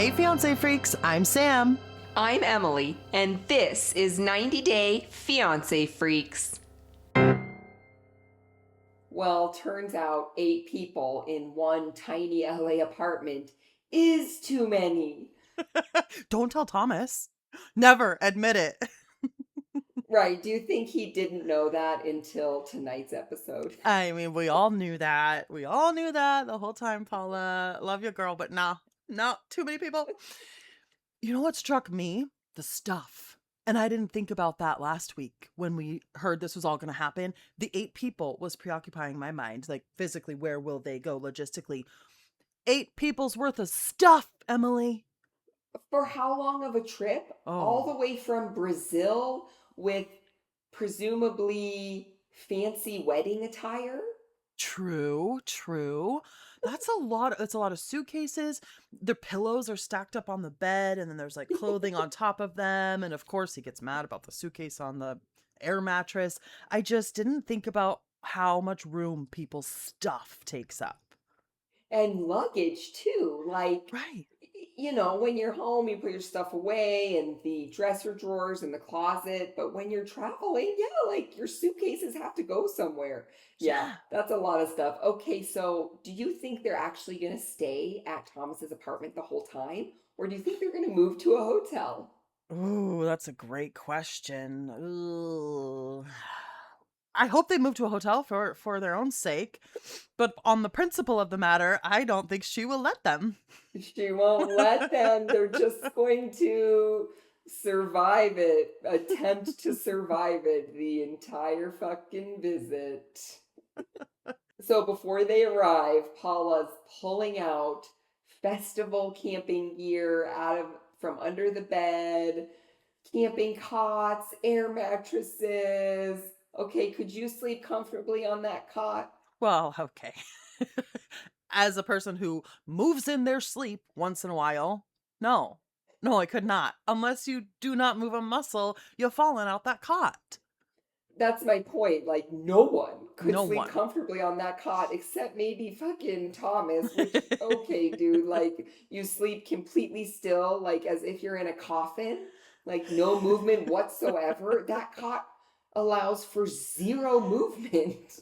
Hey, Fiance freaks, I'm Sam. I'm Emily, and this is 90 Day Fiance Freaks. Well, turns out 8 people in one tiny LA apartment is too many. Don't tell Thomas. Never admit it. Right, do you think he didn't know that until tonight's episode? I mean, we all knew that. We all knew that the whole time, Paula. Love you, girl, but no, too many people. You know what struck me? The stuff. And I didn't think about that last week when we heard this was all going to happen. The 8 people was preoccupying my mind. Like, physically, where will they go logistically? 8 people's worth of stuff, Emily. For how long of a trip? All Oh, the way from Brazil with presumably fancy wedding attire? true. That's a lot. It's a lot of suitcases. Their pillows are stacked up on the bed, and then there's like clothing on top of them. And of course, he gets mad about the suitcase on the air mattress. I just didn't think about how much room people's stuff takes up. And luggage too. Like, Right. when you're home, you put your stuff away in the dresser drawers in the closet. But when you're traveling, yeah, like your suitcases have to go somewhere. Yeah, Yeah. that's a lot of stuff. Okay, so do you think they're actually going to stay at Thomas's apartment the whole time? Or do you think they're going to move to a hotel? Ooh, that's a great question. Ooh. I hope they move to a hotel for their own sake, but on the principle of the matter, I don't think she will let them. She won't let them. They're just going to survive it, attempt to survive it the entire fucking visit. So before they arrive, Paula's pulling out festival camping gear out of from under the bed, camping cots, air mattresses. Okay, could you sleep comfortably on that cot? Well, okay. As a person who moves in their sleep once in a while, no. No, I could not. Unless you do not move a muscle, you're falling out that cot. That's my point. Like, no one could No sleep one. comfortably on that cot except maybe fucking Thomas, which, okay, dude, like, you sleep completely still, like, as if you're in a coffin, like, no movement whatsoever. That cot allows for zero movement.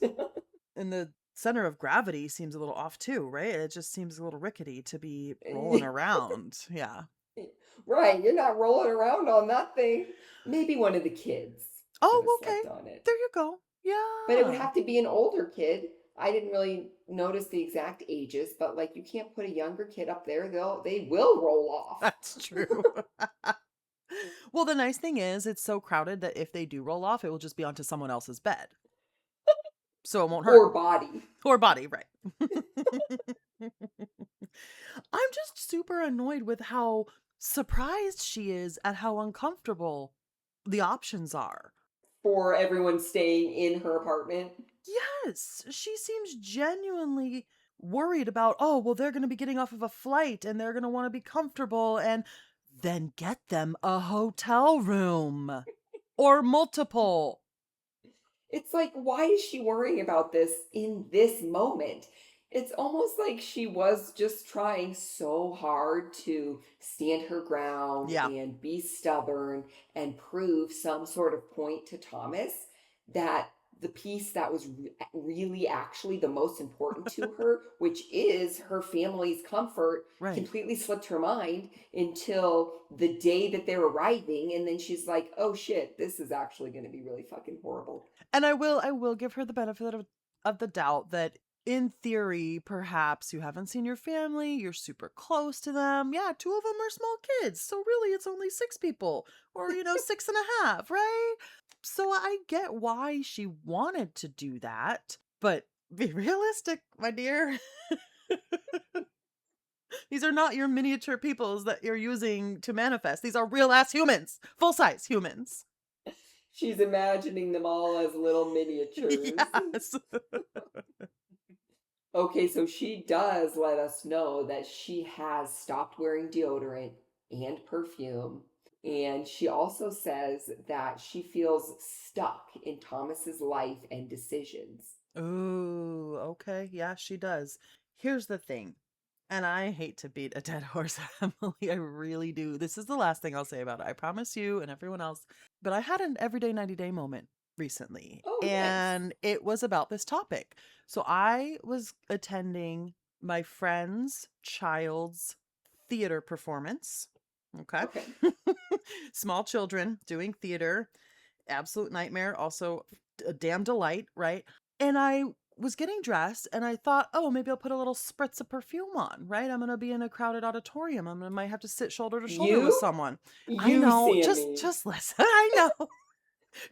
And the center of gravity seems a little off too, right? It just seems a little rickety to be rolling around. Yeah. Right, you're not rolling around on that thing. Maybe one of the kids could have Oh, okay. slept on it. There you go. But it would Yeah. have to be an older kid. I didn't really notice the exact ages, but like you can't put a younger kid up there. They will roll off. That's true. Well, the nice thing is it's so crowded that if they do roll off, it will just be onto someone else's bed. So it won't hurt. Or body. Or body, right. I'm just super annoyed with how surprised she is at how uncomfortable the options are. For everyone staying in her apartment. Yes, she seems genuinely worried about, oh, well, they're going to be getting off of a flight and they're going to want to be comfortable, and then get them a hotel room or multiple. It's like, why is she worrying about this in this moment? It's almost like she was just trying so hard to stand her ground Yeah, and be stubborn and prove some sort of point to Thomas that the piece that was really actually the most important to her, which is her family's comfort, right. completely slipped her mind until the day that they're arriving. And then she's like, oh shit, this is actually going to be really fucking horrible. And I will give her the benefit of the doubt that in theory, perhaps you haven't seen your family, you're super close to them. Yeah, 2 of them are small kids. So really it's only 6 people or, six and a half, right? So I get why she wanted to do that, but be realistic, my dear. These are not your miniature peoples that you're using to manifest. These are real ass humans, full size humans. She's imagining them all as little miniatures. Yes. Okay, so she does let us know that she has stopped wearing deodorant and perfume. And she also says that she feels stuck in Thomas's life and decisions. Ooh, okay. Yeah, she does. Here's the thing. And I hate to beat a dead horse, Emily. I really do. This is the last thing I'll say about it. I promise you and everyone else. But I had an everyday 90-day moment recently, Oh, nice. and it was about this topic. So I was attending my friend's child's theater performance. Okay. Okay. Small children doing theater, absolute nightmare, also a damn delight, right? And I was getting dressed and I thought, oh, maybe I'll put a little spritz of perfume on, right? I'm going to be in a crowded auditorium. Might have to sit shoulder to shoulder with You? someone. I You, know. Sammy. Just listen. I know.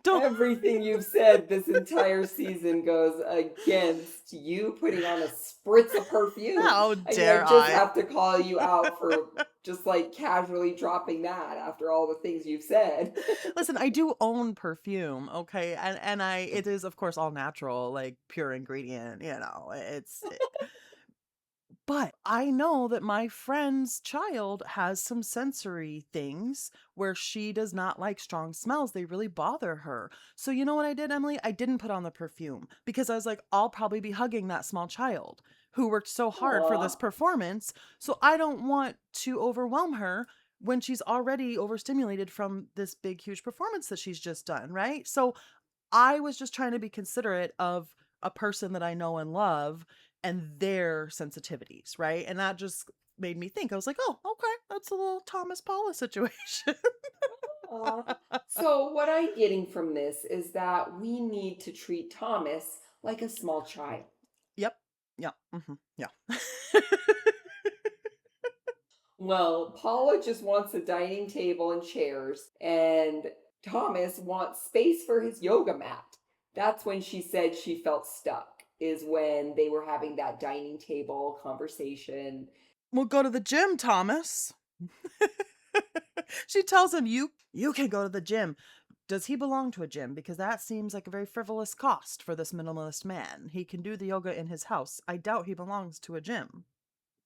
Don't. Everything you've said this entire season goes against you putting on a spritz of perfume. How I mean, I dare just I? have to call you out for just like casually dropping that after all the things you've said. Listen, I do own perfume, okay? And it is of course all natural, like pure ingredient, but I know that my friend's child has some sensory things where she does not like strong smells. They really bother her. So, you know what I did, Emily? I didn't put on the perfume because I was like, I'll probably be hugging that small child who worked so hard for this Aw. performance. So, I don't want to overwhelm her when she's already overstimulated from this big, huge performance that she's just done, right? So, I was just trying to be considerate of a person that I know and love and their sensitivities, right? And that just made me think. I was like, oh, okay, that's a little Thomas Paula situation. Aw. So, what I'm getting from this is that we need to treat Thomas like a small child. Yep. Yeah. Yeah. Well, Paula just wants a dining table and chairs, and Thomas wants space for his yoga mat. That's when she said she felt stuck, is when they were having that dining table conversation. We'll go to the gym, Thomas. She tells him, you can go to the gym. Does he belong to a gym? Because that seems like a very frivolous cost for this minimalist man. He can do the yoga in his house. I doubt he belongs to a gym.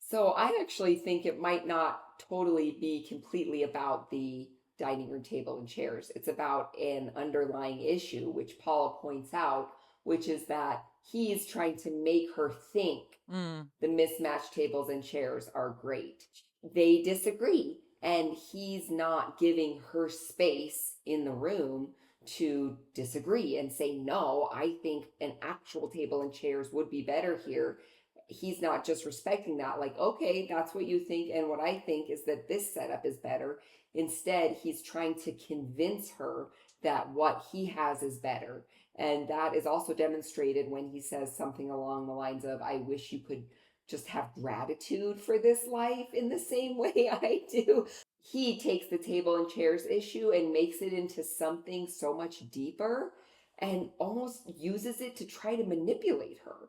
So I actually think it might not totally be completely about the dining room table and chairs. It's about an underlying issue, which Paula points out, which is that he's trying to make her think Mm, the mismatched tables and chairs are great. They disagree, and he's not giving her space in the room to disagree and say, no, I think an actual table and chairs would be better here. He's not just respecting that, like, okay, that's what you think, and what I think is that this setup is better. Instead, he's trying to convince her that what he has is better. And that is also demonstrated when he says something along the lines of, I wish you could just have gratitude for this life in the same way I do. He takes the table and chairs issue and makes it into something so much deeper and almost uses it to try to manipulate her.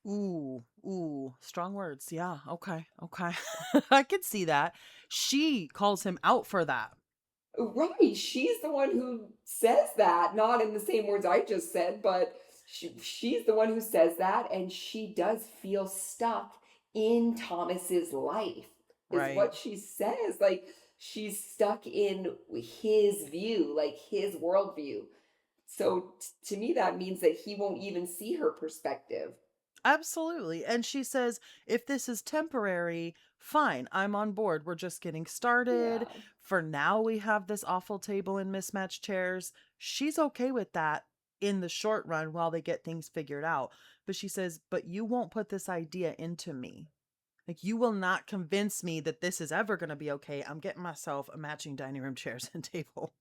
ooh, strong words. Yeah, okay. I could see that. She calls him out for that. Right. She's the one who says that, not in the same words I just said, but she's the one who says that, and she does feel stuck in Thomas's life, is Right. what she says. Like she's stuck in his view, like his worldview. So to me, that means that he won't even see her perspective. Absolutely. And she says, if this is temporary, fine, I'm on board. We're just getting started. Yeah. For now, we have this awful table and mismatched chairs. She's okay with that in the short run while they get things figured out. But she says, but you won't put this idea into me. Like, you will not convince me that this is ever going to be okay. I'm getting myself a matching dining room chairs and table.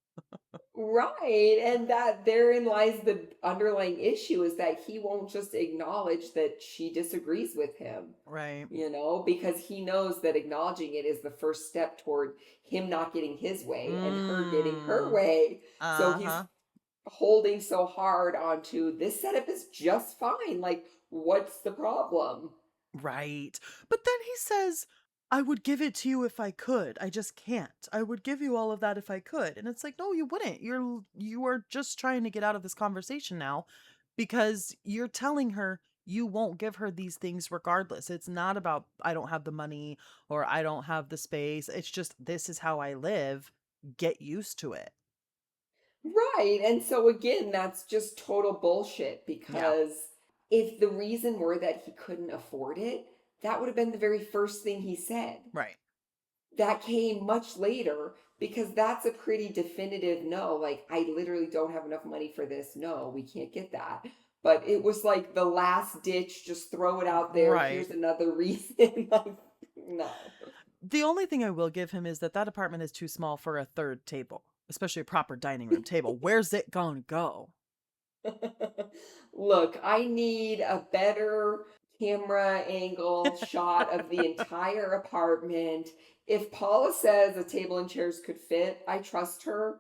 Right. And that therein lies the underlying issue is that he won't just acknowledge that she disagrees with him, Right. because he knows that acknowledging it is the first step toward him not getting his way and her getting her Mm. way. So Uh he's huh. holding so hard onto this setup is just fine. Like, what's the problem? Right. But then he says, I would give it to you if I could. I just can't. I would give you all of that if I could. And it's like, no, you wouldn't. You are just trying to get out of this conversation now because you're telling her you won't give her these things regardless. It's not about I don't have the money or I don't have the space. It's just this is how I live. Get used to it. Right. And so again, that's just total bullshit Yeah. because if the reason were that he couldn't afford it, that would have been the very first thing he said. Right. That came much later because that's a pretty definitive no. Like, I literally don't have enough money for this. No, we can't get that. But it was like the last ditch, just throw it out there. Right. Here's another reason. Like, no. The only thing I will give him is that that apartment is too small for a third table, especially a proper dining room table. Where's it gonna go? Look, I need a better camera angle shot of the entire apartment. If Paula says a table and chairs could fit, I trust her.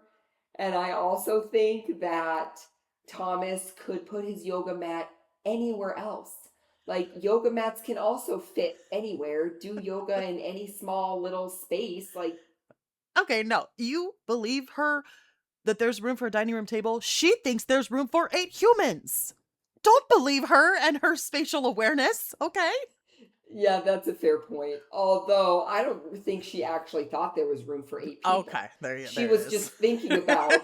And I also think that Thomas could put his yoga mat anywhere else. Like, yoga mats can also fit anywhere. Do yoga in any small little space. Like, Okay, no, you believe her that there's room for a dining room table? She thinks there's room for 8 humans. Don't believe her and her spatial awareness, okay? yeah, that's a fair point. Although I don't think she actually thought there was room for 8 people. Okay, there, She there it was is. just thinking about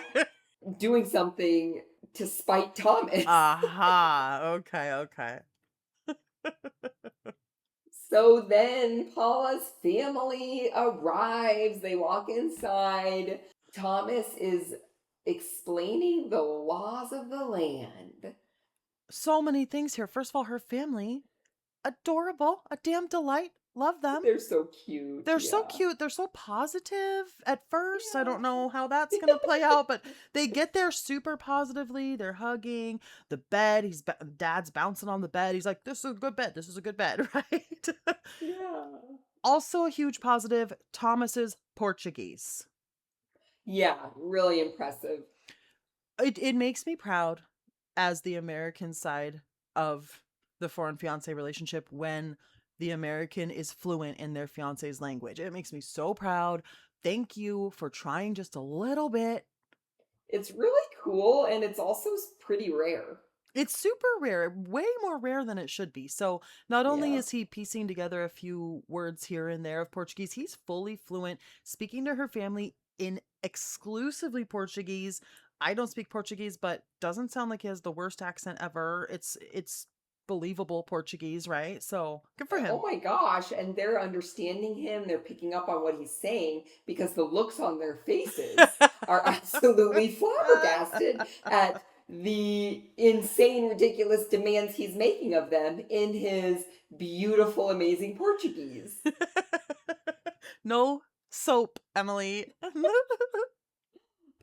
doing something to spite Thomas. Aha, okay, okay. So then Paula's family arrives. They walk inside. Thomas is explaining the laws of the land. So many things here. First of all, her family, adorable, a damn delight. Love them. They're so cute. They're so Yeah. cute. They're so positive at first. I don't know how that's Yeah. going to play out, but they get there super positively. They're hugging the bed. Dad's bouncing on the bed. He's like, "This is a good bed. This is a good bed," right? Yeah. Also a huge positive, Thomas's Portuguese. Yeah, really impressive. It makes me proud as the American side of the foreign fiance relationship when the American is fluent in their fiance's language. It makes me so proud. Thank you for trying just a little bit. It's really cool and it's also pretty rare. It's super rare, way more rare than it should be. So, not only Yeah. is he piecing together a few words here and there of Portuguese, he's fully fluent, speaking to her family in exclusively Portuguese. I don't speak Portuguese, but doesn't sound like he has the worst accent ever. It's believable Portuguese, right? So, good for Oh him. my gosh. And they're understanding him. They're picking up on what he's saying because the looks on their faces are absolutely flabbergasted at the insane, ridiculous demands he's making of them in his beautiful, amazing Portuguese. No soap, Emily.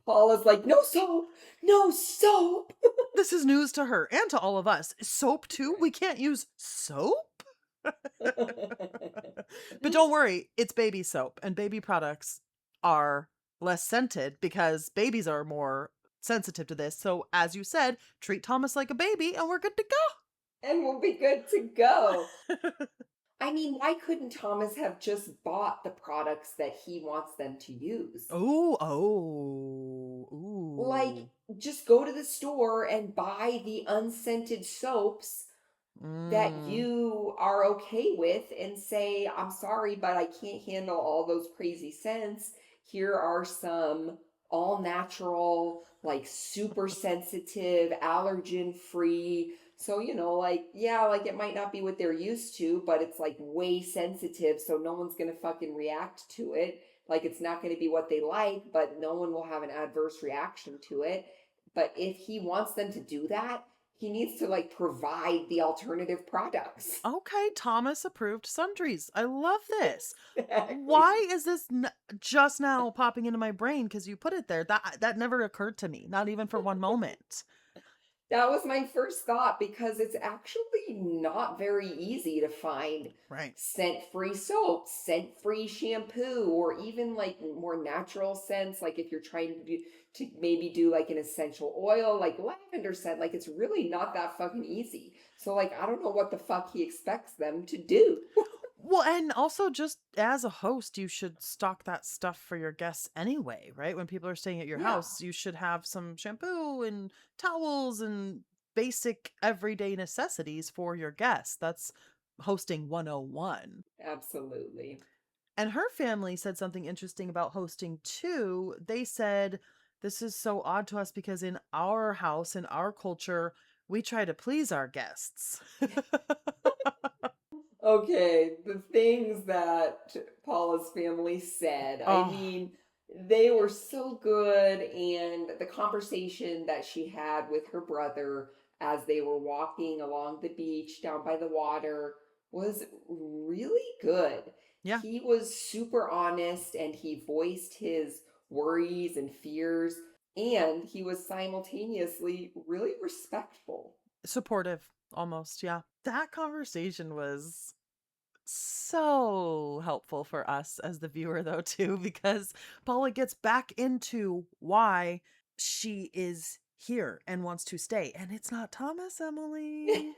Paula's like, no soap, no soap. This is news to her and to all of us. Soap too? We can't use soap? But don't worry, it's baby soap, and baby products are less scented because babies are more sensitive to this. So, as you said, treat Thomas like a baby and we're good to And we'll be good to go. go. I mean, why couldn't Thomas have just bought the products that he wants them to use? Oh, oh, Like, ooh. just go to the store and buy the unscented soaps that Mm. you are okay with and say, I'm sorry, but I can't handle all those crazy scents. Here are some all natural, like super sensitive, allergen free. So, like, yeah, like it might not be what they're used to, but it's like way sensitive. So no one's going to fucking react to it. Like it's not going to be what they like, but no one will have an adverse reaction to it. But if he wants them to do that, he needs to like provide the alternative products. Okay, Thomas approved sundries. I love this. Exactly. Why is this just now popping into my brain? Because you put it there. That never occurred to me, not even for one moment. That was my first thought because it's actually not very easy to find Right. scent-free soap, scent-free shampoo, or even like more natural scents. Like if you're trying to maybe do like an essential oil, like lavender scent, like it's really not that fucking easy. So like I don't know what the fuck he expects them to do. Well, and also just as a host, you should stock that stuff for your guests anyway, right? When people are staying at your Yeah, house, you should have some shampoo and towels and basic everyday necessities for your guests. That's hosting 101. absolutely. And her family said something interesting about hosting too. They said, "This is so odd to us because in our house, in our culture, we try to please our guests." Okay, the things that Paula's family said. I Oh, mean, they were so good, and the conversation that she had with her brother as they were walking along the beach down by the water was really good. yeah. He was super honest and he voiced his worries and fears, and he was simultaneously really respectful. Supportive almost, yeah. That conversation was so helpful for us as the viewer though too, because Paula gets back into why she is here and wants to stay, and it's not Thomas, Emily.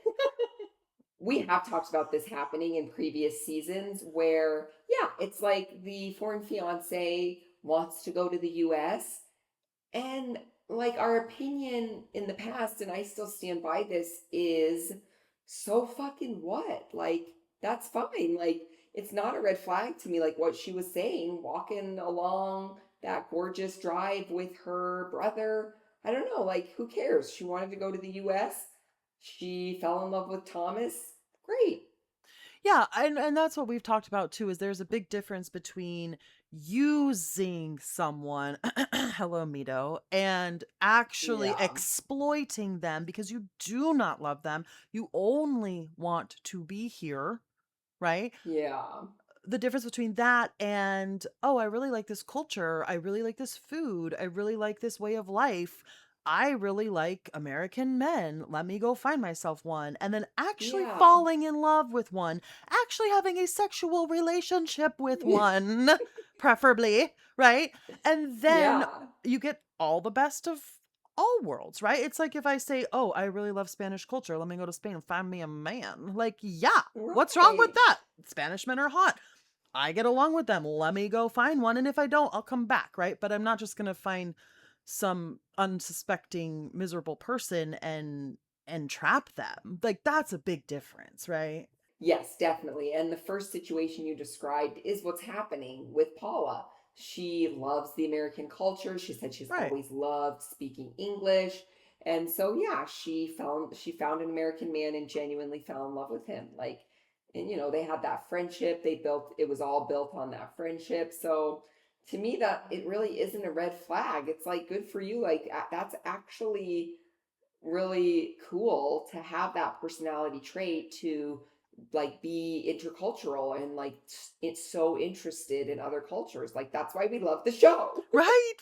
We have talked about this happening in previous seasons where, yeah, it's like the foreign fiance wants to go to the US, and like our opinion in the past, and I still stand by this, is so fucking what? Like, that's fine. Like, it's not a red flag to me, like what she was saying, walking along that gorgeous drive with her brother. I don't know, like, who cares? She wanted to go to the US. She fell in love with Thomas. Great. Yeah, and that's what we've talked about too, is there's a big difference between using someone, hello Mito, and actually Yeah. exploiting them because you do not love them. You only want to be here, right? Yeah. The difference between that and, oh, I really like this culture, I really like this food, I really like this way of life, I really like American men, let me go find myself one, and then actually Yeah. falling in love with one, actually having a sexual relationship with one, preferably, right? And then Yeah. you get all the best of all worlds, right? It's like if I say, oh, I really love Spanish culture, let me go to Spain and find me a man. Like, yeah, what's wrong with Right. that? Spanish men are hot. I get along with them. Let me go find one. And if I don't, I'll come back, right? But I'm not just gonna find some unsuspecting, miserable person and trap them. Like that's a big difference, right? Yes, definitely. And the first situation you described is what's happening with Paula. She loves the American culture. She said she's Right. always loved speaking English. And so yeah, she found an American man and genuinely fell in love with him. Like, and they had that friendship. They built it was all built on that friendship. So to me that it really isn't a red flag. It's like good for you. Like that's actually really cool to have that personality trait to like be intercultural and like it's so interested in other cultures. Like that's why we love the show. Right,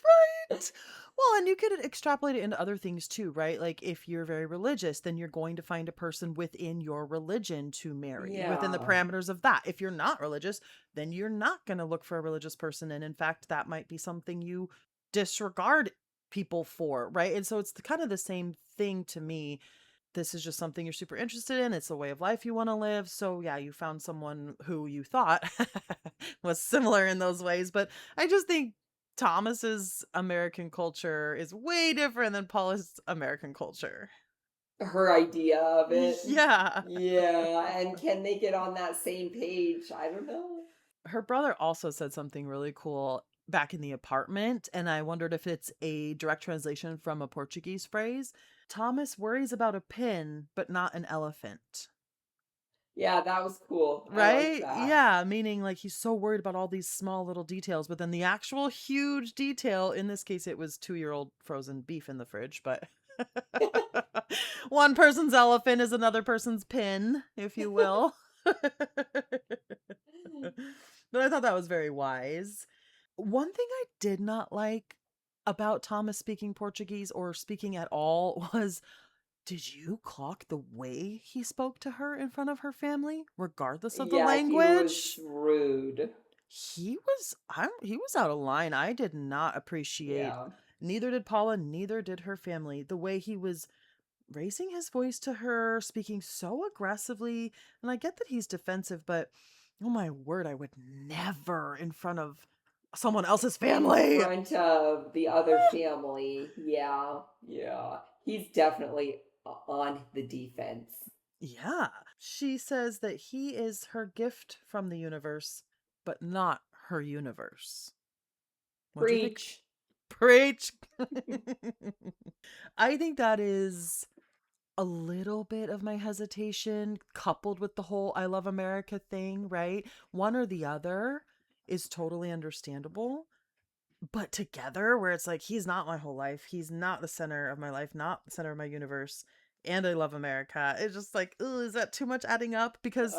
right. Well, and you could extrapolate it into other things too, right? Like if you're very religious, then you're going to find a person within your religion to marry, within the Yeah. parameters of that. If you're not religious, then you're not going to look for a religious person. And in fact, that might be something you disregard people for, right? And so it's kind of the same thing to me. This is just something you're super interested in. It's a way of life you want to live. So, yeah, you found someone who you thought was similar in those ways. But I just think Thomas's American culture is way different than Paula's American culture. Her idea of it. Yeah. Yeah. And can they get on that same page? I don't know. Her brother also said something really cool back in the apartment, and I wondered if it's a direct translation from a Portuguese phrase. Thomas worries about a pin, but not an elephant. Yeah, that was cool. I like Right? that. Yeah, meaning like he's so worried about all these small little details, but then the actual huge detail, in this case, it was 2-year-old frozen beef in the fridge, but one person's elephant is another person's pin, if you will. But I thought that was very wise. One thing I did not like about Thomas speaking Portuguese or speaking at all was, did you clock the way he spoke to her in front of her family, regardless of the Yeah, he was language? rude. He was out of line. I did not appreciate, Yeah. neither did Paula, neither did her family, the way he was raising his voice to her, speaking so aggressively. And I get that he's defensive, but oh my word, I would never in front of someone else's In family. front of the other family. Yeah, yeah. He's definitely on the defense. Yeah. She says that he is her gift from the universe, but not her universe. What do you think? Preach. Preach. I think that is a little bit of my hesitation coupled with the whole I love America thing, right? One or the other is totally understandable. But together, where it's like, he's not my whole life, he's not the center of my life, not the center of my universe, and I love America. It's just like, ooh, is that too much adding up? Because,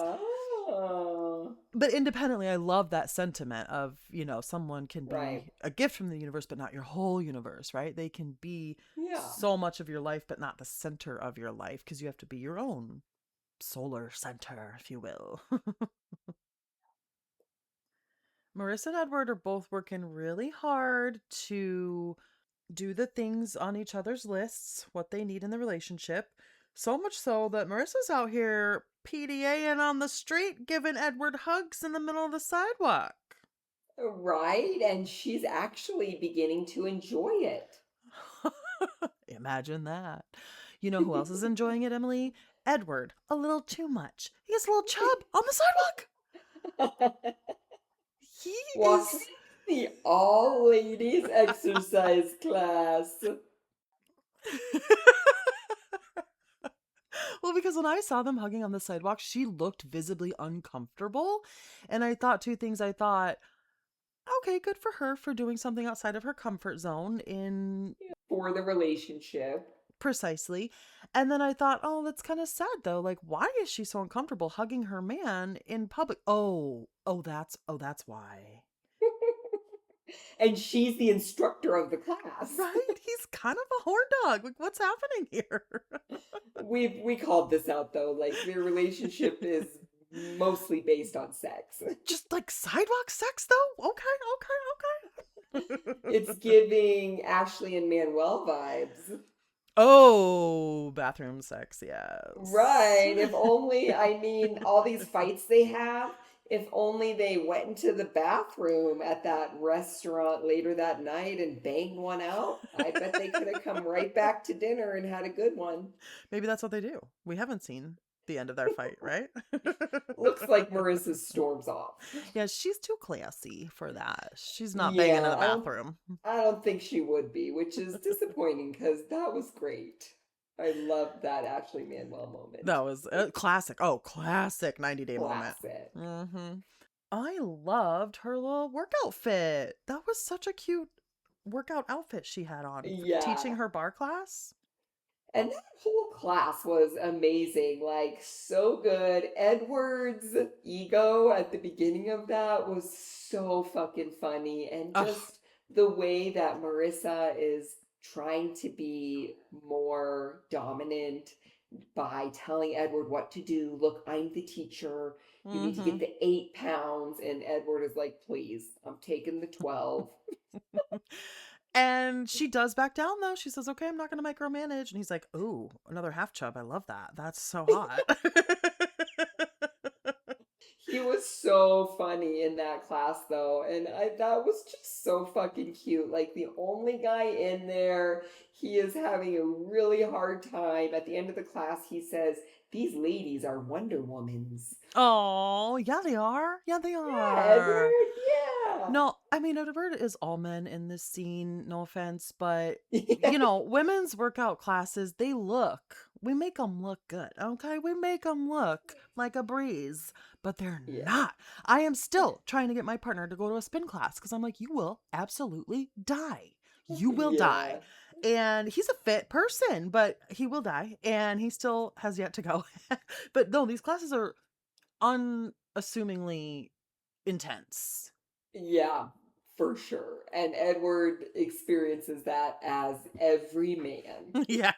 Oh, but independently, I love that sentiment of, someone can right. be a gift from the universe, but not your whole universe, right? They can be Yeah. so much of your life, but not the center of your life, because you have to be your own solar center, if you will. Marissa and Edward are both working really hard to do the things on each other's lists, what they need in the relationship. So much so that Marissa's out here PDAing on the street, giving Edward hugs in the middle of the sidewalk. Right. And she's actually beginning to enjoy it. Imagine that. You know who else is enjoying it, Emily? Edward. A little too much. He has a little chub on the sidewalk. He Walking is. the all ladies exercise class. Well, because when I saw them hugging on the sidewalk, she looked visibly uncomfortable. And I thought two things. I thought, okay, good for her for doing something outside of her comfort zone in For the relationship. precisely. And then I thought, oh, that's kind of sad though. Like, why is she so uncomfortable hugging her man in public? Oh, that's why. And she's the instructor of the class. Right? He's kind of a horn dog. Like, what's happening here? We called this out though. Like their relationship is mostly based on sex. Just like sidewalk sex though? Okay. It's giving Ashley and Manuel vibes. Oh, bathroom sex, yes. Right. If only, I mean, all these fights they have, if only they went into the bathroom at that restaurant later that night and banged one out, I bet they could have come right back to dinner and had a good one. Maybe that's what they do. We haven't seen the end of their fight, right? Looks like Marissa storms off. Yeah, she's too classy for that. She's not banging in Yeah, the bathroom. I don't think she would be, which is disappointing because that was great. I loved that Ashley Manuel moment. That was a classic. Oh, classic 90-day moment. Classic. I loved her little workout fit. That was such a cute workout outfit she had on for Yeah. teaching her bar class. And that whole class was amazing, like so good. Edward's ego at the beginning of that was so fucking funny. And Oh, just the way that Marissa is trying to be more dominant by telling Edward what to do. Look, I'm the teacher. You need to mm-hmm. get the 8 pounds. And Edward is like, please, I'm taking the 12. And she does back down though. She says, "Okay, I'm not going to micromanage." And he's like, "Ooh, another half chub. I love that. That's so hot." He was so funny in that class though, and that was just so fucking cute. Like the only guy in there, he is having a really hard time. At the end of the class, he says, "These ladies are Wonder Womans." Oh, yeah, they are. Yeah, they Yeah, are. Edward, yeah. No, I mean, Edward is all men in this scene. No offense, but Yeah. women's workout classes, we make them look good. Okay. We make them look like a breeze, but they're Yeah. not. I am still trying to get my partner to go to a spin class because I'm like, you will absolutely die. You will die. Yeah. And he's a fit person, but he will die. And he still has yet to go. But no, these classes are unassumingly intense. Yeah, for sure. And Edward experiences that as every man. Yeah.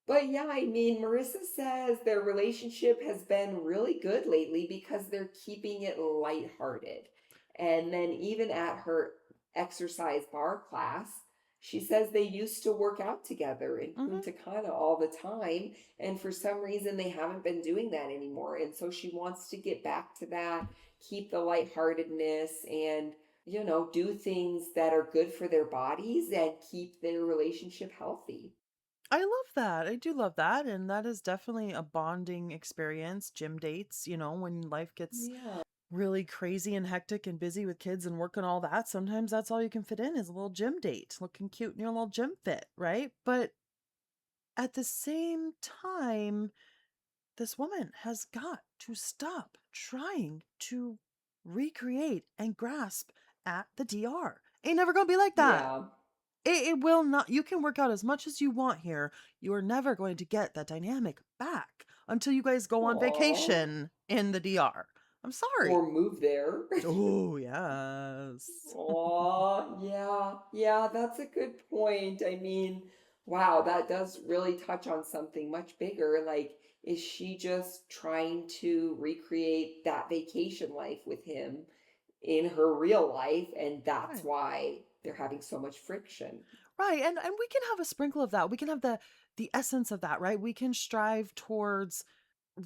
But yeah, I mean, Marissa says their relationship has been really good lately because they're keeping it lighthearted. And then even at her exercise bar class, she says they used to work out together in Hmm. Punta Cana all the time. And for some reason, they haven't been doing that anymore. And so she wants to get back to that, keep the lightheartedness, and, do things that are good for their bodies and keep their relationship healthy. I love that. I do love that. And that is definitely a bonding experience. Gym dates, when life gets Yeah. really crazy and hectic and busy with kids and work and all that. Sometimes that's all you can fit in is a little gym date, looking cute in your little gym fit, right? But at the same time, this woman has got to stop trying to recreate and grasp at the DR. Ain't never gonna be like that. Yeah. It will not. You can work out as much as you want here. You are never going to get that dynamic back until you guys go on Aw. vacation in the DR. I'm sorry. Or move there. Oh, yes. Aw, yeah, yeah, that's a good point. I mean, wow, that does really touch on something much bigger. Like, is she just trying to recreate that vacation life with him in her real life, and that's Right. why they're having so much friction? Right. And we can have a sprinkle of that. We can have the essence of that, right? We can strive towards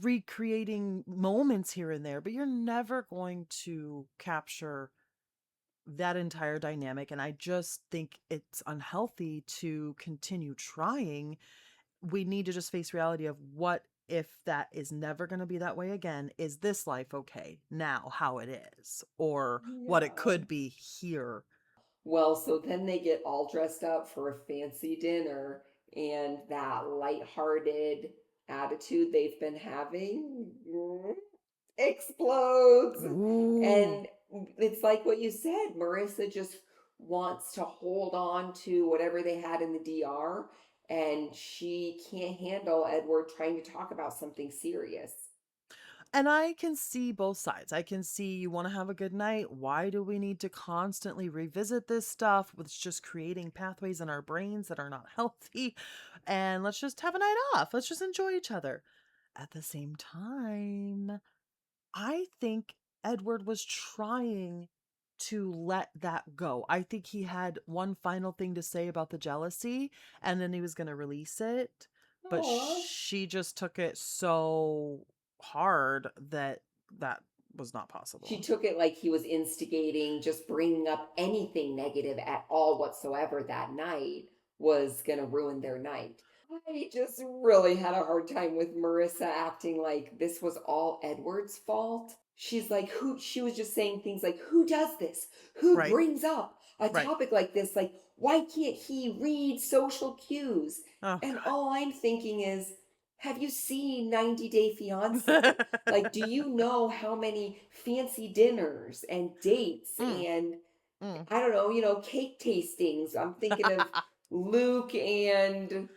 recreating moments here and there, but you're never going to capture that entire dynamic. And I just think it's unhealthy to continue trying. We need to just face reality of what if that is never going to be that way again. Is this life okay now, how it is, or what it Yeah. could be here? Well, so then they get all dressed up for a fancy dinner, and that lighthearted attitude they've been having explodes. Ooh. And it's like what you said, Marissa just wants to hold on to whatever they had in the DR, and she can't handle Edward trying to talk about something serious. And I can see both sides. I can see you want to have a good night. Why do we need to constantly revisit this stuff? It's just creating pathways in our brains that are not healthy. And let's just have a night off. Let's just enjoy each other. At the same time, I think Edward was trying to let that go. I think he had one final thing to say about the jealousy and then he was going to release it. But Aw. she just took it so hard that that was not She possible. took it like he was instigating, just bringing up anything negative at all whatsoever that night was going to ruin their night. I just really had a hard time with Marissa acting like this was all Edward's fault. She's like, who, she was just saying things like, who does this? Who Right. brings up a Right. topic like this? Like, why can't he read social cues? Oh And all I'm thinking is, have you seen 90 Day Fiance? god. Like, do you know how many fancy dinners and dates mm, and mm. I don't know, cake tastings? I'm thinking of Luke and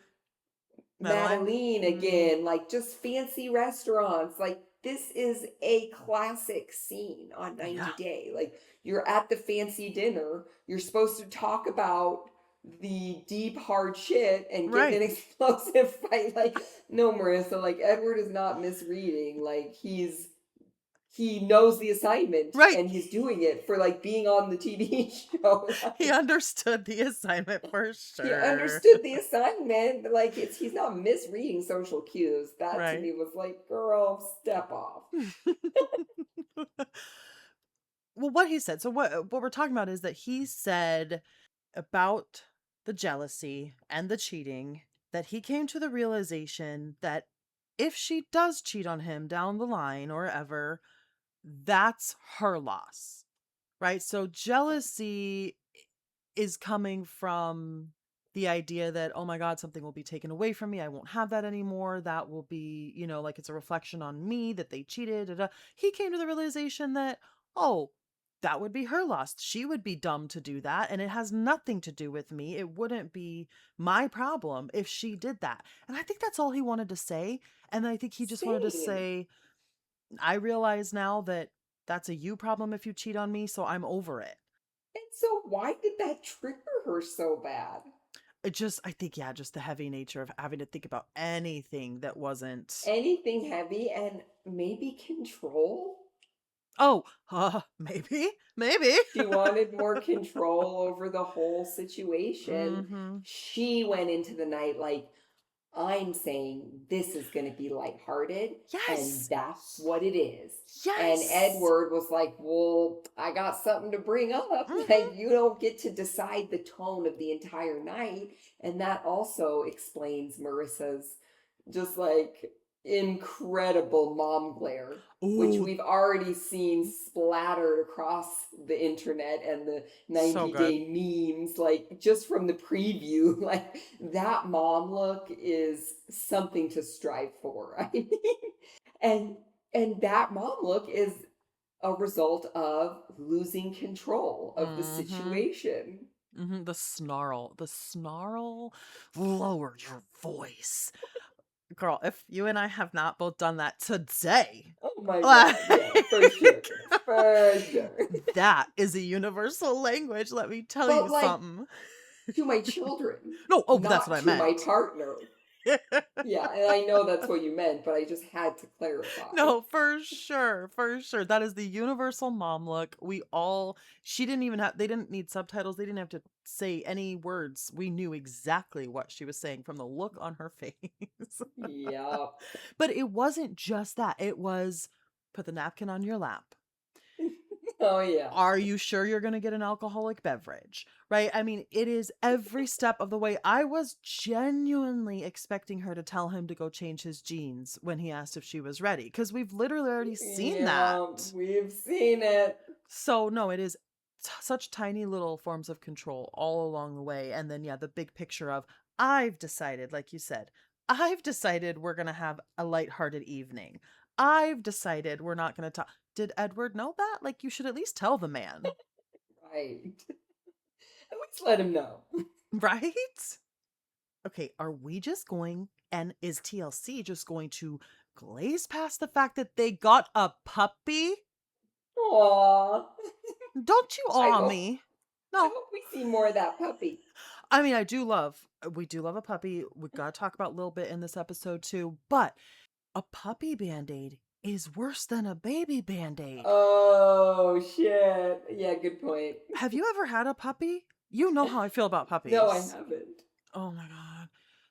Madeline? Madeline Mm, again, like just fancy restaurants. Like this is a classic scene on yeah. 90 Day. Like you're at the fancy dinner, you're supposed to talk about the deep hard shit and get in Right. an explosive fight. Like, no, Marissa, like Edward is not misreading. Like he knows the assignment Right. and he's doing it for like being on the TV show. He Like understood the assignment for he sure. understood the assignment. Like he's not misreading social cues. That to Right. me was like, girl, step off. Well, what he said. So what we're talking about is that he said about the jealousy and the cheating that he came to the realization that if she does cheat on him down the line or ever, that's her loss. Right? So jealousy is coming from the idea that, oh my God, something will be taken away from me. I won't have that anymore. That will be, like it's a reflection on me that they cheated. Da, da. He came to the realization that, oh, that would be her loss. She would be dumb to do that. And it has nothing to do with me. It wouldn't be my problem if she did that. And I think that's all he wanted to say. And I think he just wanted to Same. say, I realize now that that's a you problem if you cheat on me. So I'm over it. And so why did that trigger her so bad? It just I think, yeah, just the heavy nature of having to think about anything that wasn't Anything heavy and maybe control? oh, maybe, maybe. She wanted more control over the whole situation. Mhm. She went into the night like, I'm saying this is going to be lighthearted, and Yes. that's what it is. And Yes. Edward was like, well, I got something to bring up. Mhm. Like, you don't get to decide the tone of the entire night. And that also explains Marissa's just like incredible mom glare, which Ooh, we've already seen splattered across the internet and the so 90 good. day memes, like just from the preview. Like that mom look is something to strive for. I mean, and and that mom look is a result of losing control of the Mm-hmm. situation. Mm-hmm. The snarl. Lower your voice. Girl, if you and I have not both done that today, Oh my like, God, yeah, for sure. For sure. that is a universal language, let me tell you But like something. to my children, No, oh, but that's not what I to my meant. partner. Yeah, and I know that's what you meant, but I just had to clarify. No, for sure, for sure. That is the universal mom look. She didn't even have, they didn't need subtitles. They didn't have to say any words. We knew exactly what she was saying from the look on her face. Yep. But it wasn't just that. It was put the napkin on your lap. Oh yeah. Are you sure you're going to get an alcoholic beverage? Right? I mean, it is every step of the way. I was genuinely expecting her to tell him to go change his jeans when he asked if she was ready, because we've literally already seen Yeah, that. we've seen it. So, no, it is such tiny little forms of control all along the way. And then, yeah, the big picture of, I've decided, like you said, I've decided we're going to have a lighthearted evening. I've decided we're not going to talk. Did Edward know that? Like, you should at least tell the man. Right. At least let him know. Right? Okay, are we just going, and is TLC just going to glaze past the fact that they got a puppy? Aw. Don't you I awe hope me? I No. hope we see more of that puppy. I mean, we do love a puppy. We gotta talk about a little bit in this episode too, but a puppy band-aid is worse than a baby band-aid. Oh shit. Yeah, good point. Have you ever had a puppy? You know how I feel about No, I puppies. haven't. Oh my God.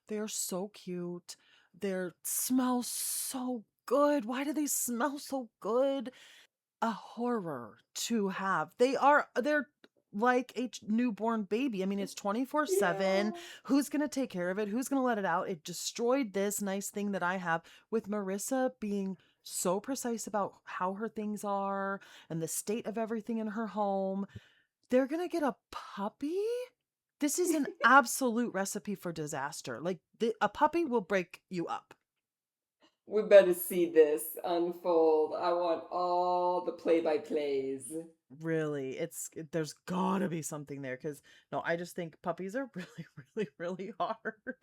They are so cute. They smell so good. Why do they smell so good? A horror to have. They're like a newborn baby. I mean, it's 24/7. Yeah. Who's going to take care of it? Who's going to let it out? It destroyed this nice thing that I have with Marissa being so precise about how her things are and the state of everything in her home. They're going to get a puppy? This is an absolute recipe for disaster. Like a puppy will break you up. We better see this unfold. I want all the play-by-plays. Really, there's gotta be something there, because no, I just think puppies are really, really, really hard.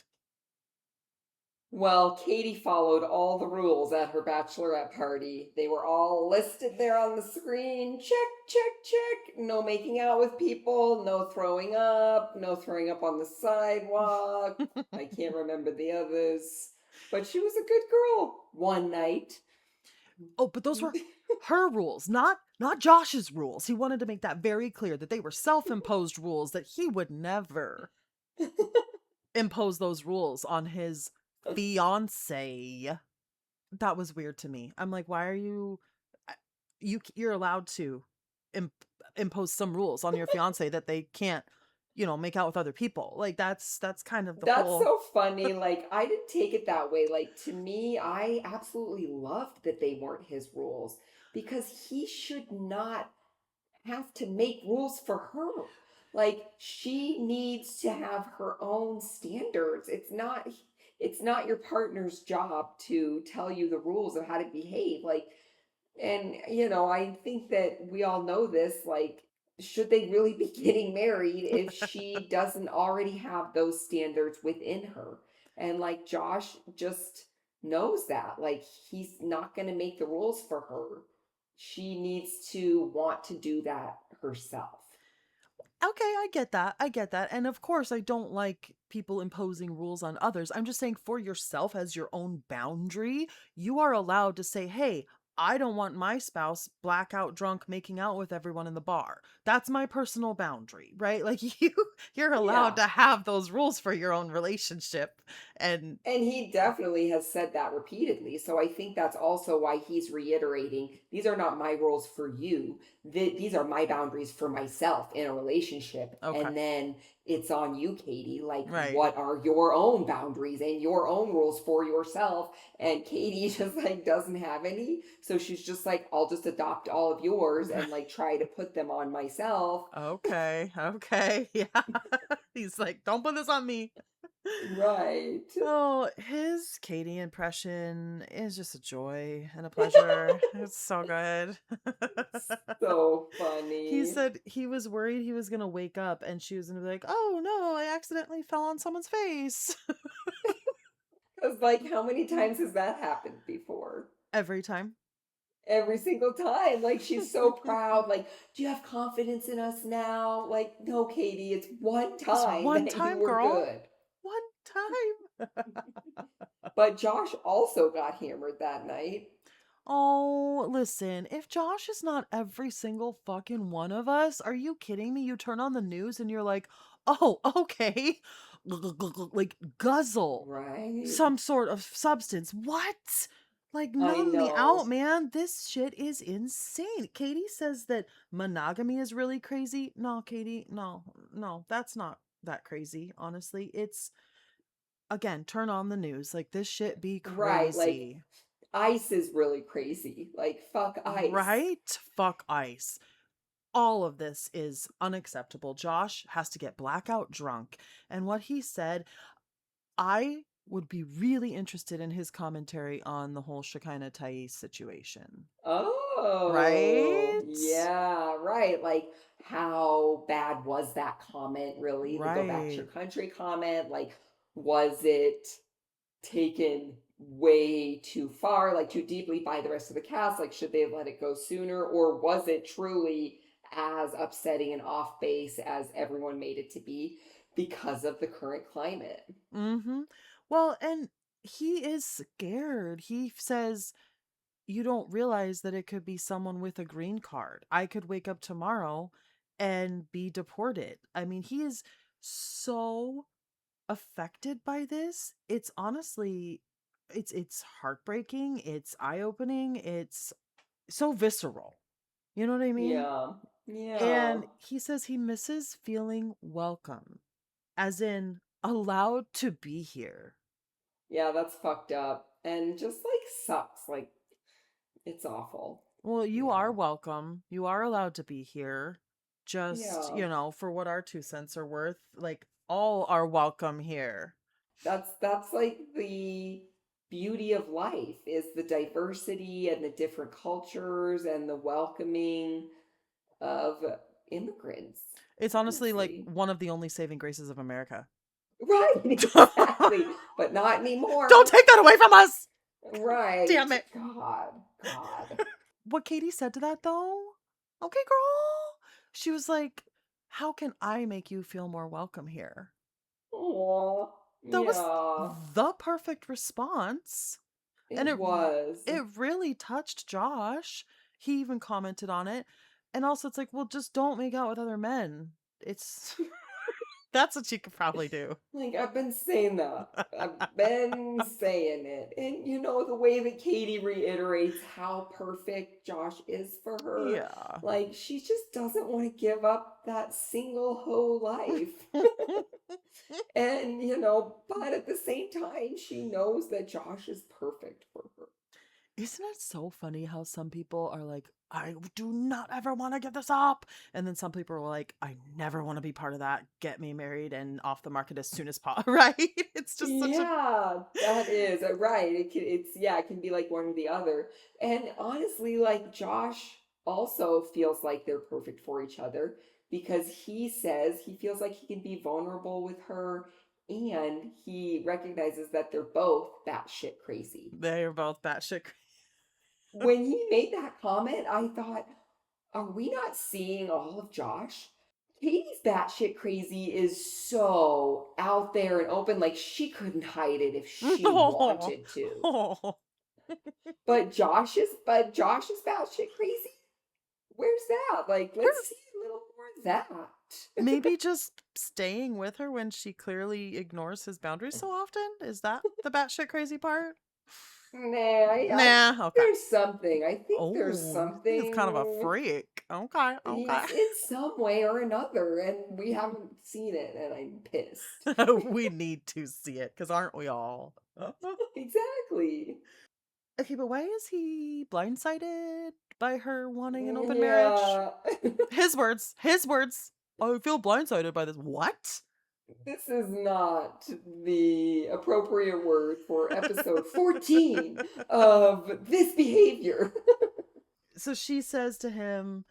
Well, Katie followed all the rules at her bachelorette party. They were all listed there on the screen. Check, check, check. No making out with people, no throwing up, no throwing up on the sidewalk. I can't remember the others. But she was a good girl one night. Oh, but those were her rules, not Josh's rules. He wanted to make that very clear that they were self-imposed rules, that he would never impose those rules on his fiance. That was weird to me. I'm like, why are you you're allowed to imp- impose some rules on your fiance that they can't, make out with other people. Like that's kind of the That's whole. so funny. Like, I didn't take it that way. Like, to me, I absolutely loved that they weren't his rules because he should not have to make rules for her. Like, she needs to have her own standards. It's not your partner's job to tell you the rules of how to behave. Like, and, I think that we all know this. Like, should they really be getting married if she doesn't already have those standards within her? And like Josh just knows that. Like, he's not going to make the rules for her. She needs to want to do that herself. Okay, I get that. I get that. And of course, I don't like people imposing rules on others. I'm just saying, for yourself, as your own boundary, you are allowed to say, hey, I don't want my spouse blackout drunk making out with everyone in the bar. That's my personal boundary, right? Like you're allowed Yeah. to have those rules for your own relationship. And And he definitely has said that repeatedly. So I think that's also why he's reiterating these are not my rules for you. These are my boundaries for myself in a relationship. okay. And then it's on you, Katie. Like, Right. what are your own boundaries and your own rules for yourself? And Katie just like doesn't have any. So she's just like, I'll just adopt all of yours and like try to put them on myself. Okay. Okay. Yeah. He's like, don't put this on me. Right. Oh, his Katie impression is just a joy and a pleasure. It's so good. So He funny. said he was worried he was going to wake up and she was going to be like, oh no, I accidentally fell on someone's face. Because, like, how many times has that happened before? Every time. Every single time. Like, she's so proud. Like, do you have confidence in us now? Like, no, Katie, it's one This time one that you time, were girl. good. One time. But Josh also got hammered that night. Oh, listen, if Josh is not every single fucking one of us, are you kidding me? You turn on the news and you're like, oh, okay. Like, guzzle Right. some sort of substance. What? Like, I numb me out, know. man. This shit is insane. Katie says that monogamy is really crazy. No, Katie, no, no, that's not that crazy, honestly. It's, again, turn on the news. Like, this shit be Right. Like, crazy. ice is really crazy. Like, fuck ice. Right? Fuck ice. All of this is unacceptable. Josh has to get blackout drunk. And what he said, I would be really interested in his commentary on the whole Shekinah Thais situation. Oh, Right? yeah, right. Like, how bad was that comment, really? The go back to your Right. country comment? Like, was it taken way too far, like too deeply by the rest of the cast? Like, should they have let it go sooner? Or was it truly as upsetting and off base as everyone made it to be because of the current climate? Mm-hmm. Well, and he is scared. He says, you don't realize that it could be someone with a green card. I could wake up tomorrow and be deported. I mean, he is so affected by this. It's honestly, it's heartbreaking, it's eye-opening, it's so visceral. You know what I mean? Yeah, yeah. And he says he misses feeling welcome, as in allowed to be here. Yeah, that's fucked up. And just like sucks. Like, it's awful. Well, you Yeah. are welcome. You are allowed to be here. Just, Yeah. for what our 2 cents are worth, like all are welcome here. That's like the beauty of life is the diversity and the different cultures and the welcoming of immigrants, It's honestly like honestly. one of the only saving graces of America. Right, exactly. But not Don't anymore. take that away from us. Right. Damn it. God. God. What Katie said to that though, okay, girl. She was like, how can I make you feel more welcome here? Oh, That was yeah. the perfect response. And It was. it really touched Josh. He even commented on it. And also it's like, well, just don't make out with other men. It's that's what you could probably do. Like, I've been saying that. I've been saying it. And you know, the way that Katie reiterates how perfect Josh is for her, Yeah. like, she just doesn't want to give up that single hoe life. And, you know, but at the same time, she knows that Josh is perfect for her. Isn't it so funny how some people are like, I do not ever want to give this up. And then some people are like, I never want to be part of that. Get me married and off the market as soon as possible. Right? It's just such a. Yeah, that is right. Yeah, it can be like one or the other. And honestly, like Josh also feels like they're perfect for each other because he says he feels like he can be vulnerable with her and he recognizes that they're both batshit crazy. They are both batshit. When he made that comment, I thought, are we not seeing all of Josh? Katie's batshit crazy is so out there and open, like she couldn't hide it if she Oh, wanted to. oh. But Josh is batshit crazy. Where's that? Like, let's see a little more of that. Maybe just staying with her when she clearly ignores his boundaries so often? Is that the batshit crazy part? Nah, Nah, okay. there's something. I think there's Oh, you think it's kind of a something. freak. Okay, okay. He's in some way or another, and we haven't seen it, and I'm pissed. We need to see it, because aren't we all? Exactly. Okay, but why is he blindsided by her wanting an open marriage? Yeah. His words, his words. I feel blindsided by this. What? This is not the appropriate word for episode 14 of this behavior. So she says to him,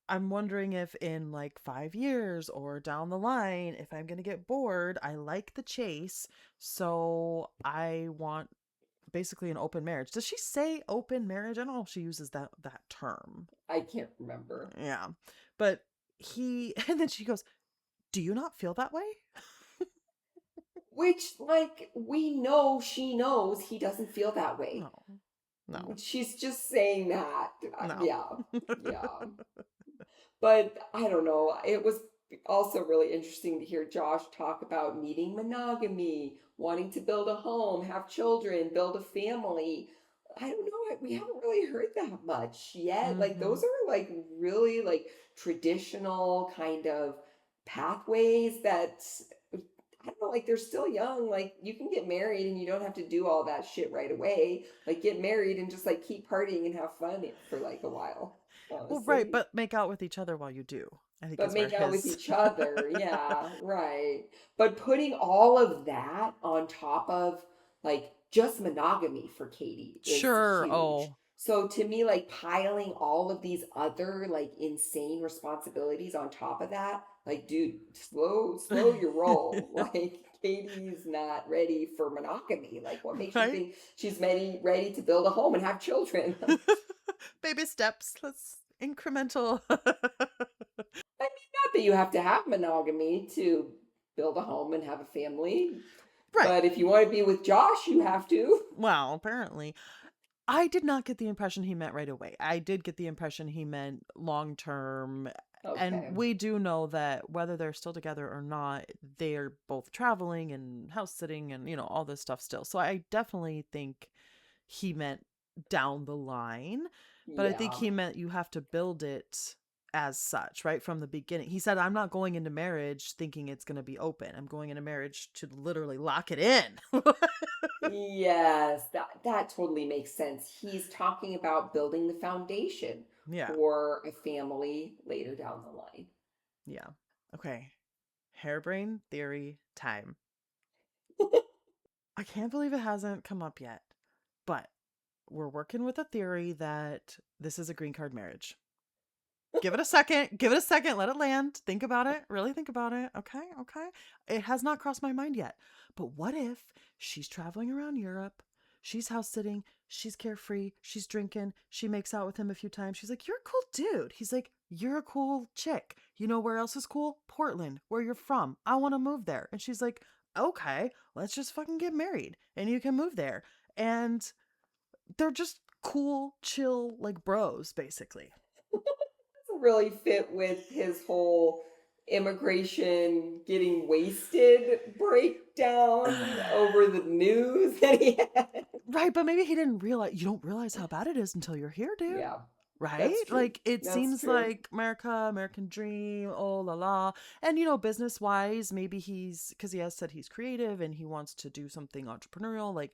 I'm wondering if in like 5 years or down the line, if I'm going to get bored, I like the chase. So I want basically an open marriage. Does she say open marriage? I don't know if she uses that term. I can't remember. Yeah. But he and then she goes, "Do you not feel that way?" Which, like, we know she knows he doesn't feel that way. No. No. She's just saying that. No. Yeah, yeah. But I don't know. It was also really interesting to hear Josh talk about needing monogamy, wanting to build a home, have children, build a family. I don't know. We haven't really heard that much yet. Like Mhm. those are like really like traditional kind of pathways that I don't know, like they're still young. Like you can get married and you don't have to do all that shit right away. Like get married and just like keep partying and have fun for like a while, Well, right, honestly. but make out with each other while you do, I think But is where make out with his each other. Yeah, right. But putting all of that on top of like just monogamy for Katie is Sure. huge. Oh. So to me, like piling all of these other like insane responsibilities on top of that, like, dude, slow your roll. Like Katie's not ready for monogamy. Like, what makes you Right? think she's ready to build a home and have children? Baby steps. Let's incremental. I mean, not that you have to have monogamy to build a home and have a family, Right. but if you want to be with Josh, you have to. Well, apparently. I did not get the impression he meant right away. I did get the impression he meant long term. And Okay. we do know that whether they're still together or not, they're both traveling and house sitting and, all this stuff still. So I definitely think he meant down the line. But I think Yeah. he meant you have to build it as such, right? From the beginning. He said, I'm not going into marriage thinking it's going to be open. I'm going into marriage to literally lock it in. Yes, that totally makes sense. He's talking about building the foundation Yeah. for a family later down the line. Yeah. Okay. Hairbrain theory time. I can't believe it hasn't come up yet, but we're working with a theory that this is a green card marriage. Give it a second. Give it a second. Let it land. Think about it. Really think about it. Okay. Okay. It has not crossed my mind yet. But what if she's traveling around Europe? She's house sitting. She's carefree. She's drinking. She makes out with him a few times. She's like, "You're a cool dude." He's like, "You're a cool chick. You know where else is cool? Portland, where you're from. I want to move there." And she's like, "Okay, let's just fucking get married and you can move there." And they're just cool, chill, like bros, basically. Doesn't really fit with his whole immigration getting wasted breakdown over the news that he had. Right, but maybe he didn't realize you don't realize how bad it is until you're here, dude. Yeah, Right? that's true. Like it That's seems true. like America, American dream, oh la la. And business wise, maybe he's because he has said he's creative and he wants to do something entrepreneurial. Like,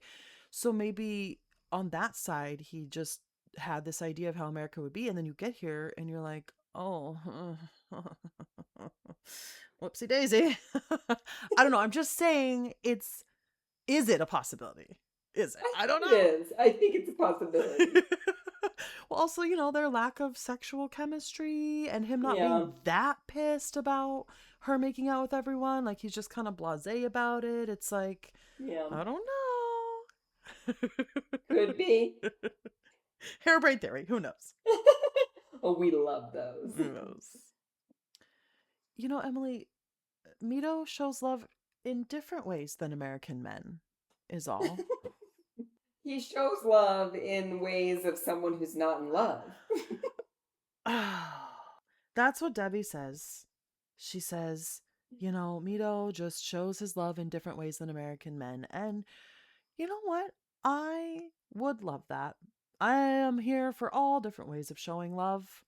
so maybe on that side, he just had this idea of how America would be, and then you get here and you're like, oh, whoopsie daisy. I don't know. I'm just saying is it a possibility? Is it? I I don't think it know. is. I think it's a possibility. Well, also, their lack of sexual chemistry and him not Yeah, being that pissed about her making out with everyone. Like, he's just kind of blasé about it. It's like, yeah. I don't know. Could be. Hairbrain theory. Who knows? Oh, we love those. Who knows? Emily, Mito shows love in different ways than American men, is all. He shows love in ways of someone who's not in love. That's what Debbie says. She says, Mito just shows his love in different ways than American men. And you know what? I would love that. I am here for all different ways of showing love,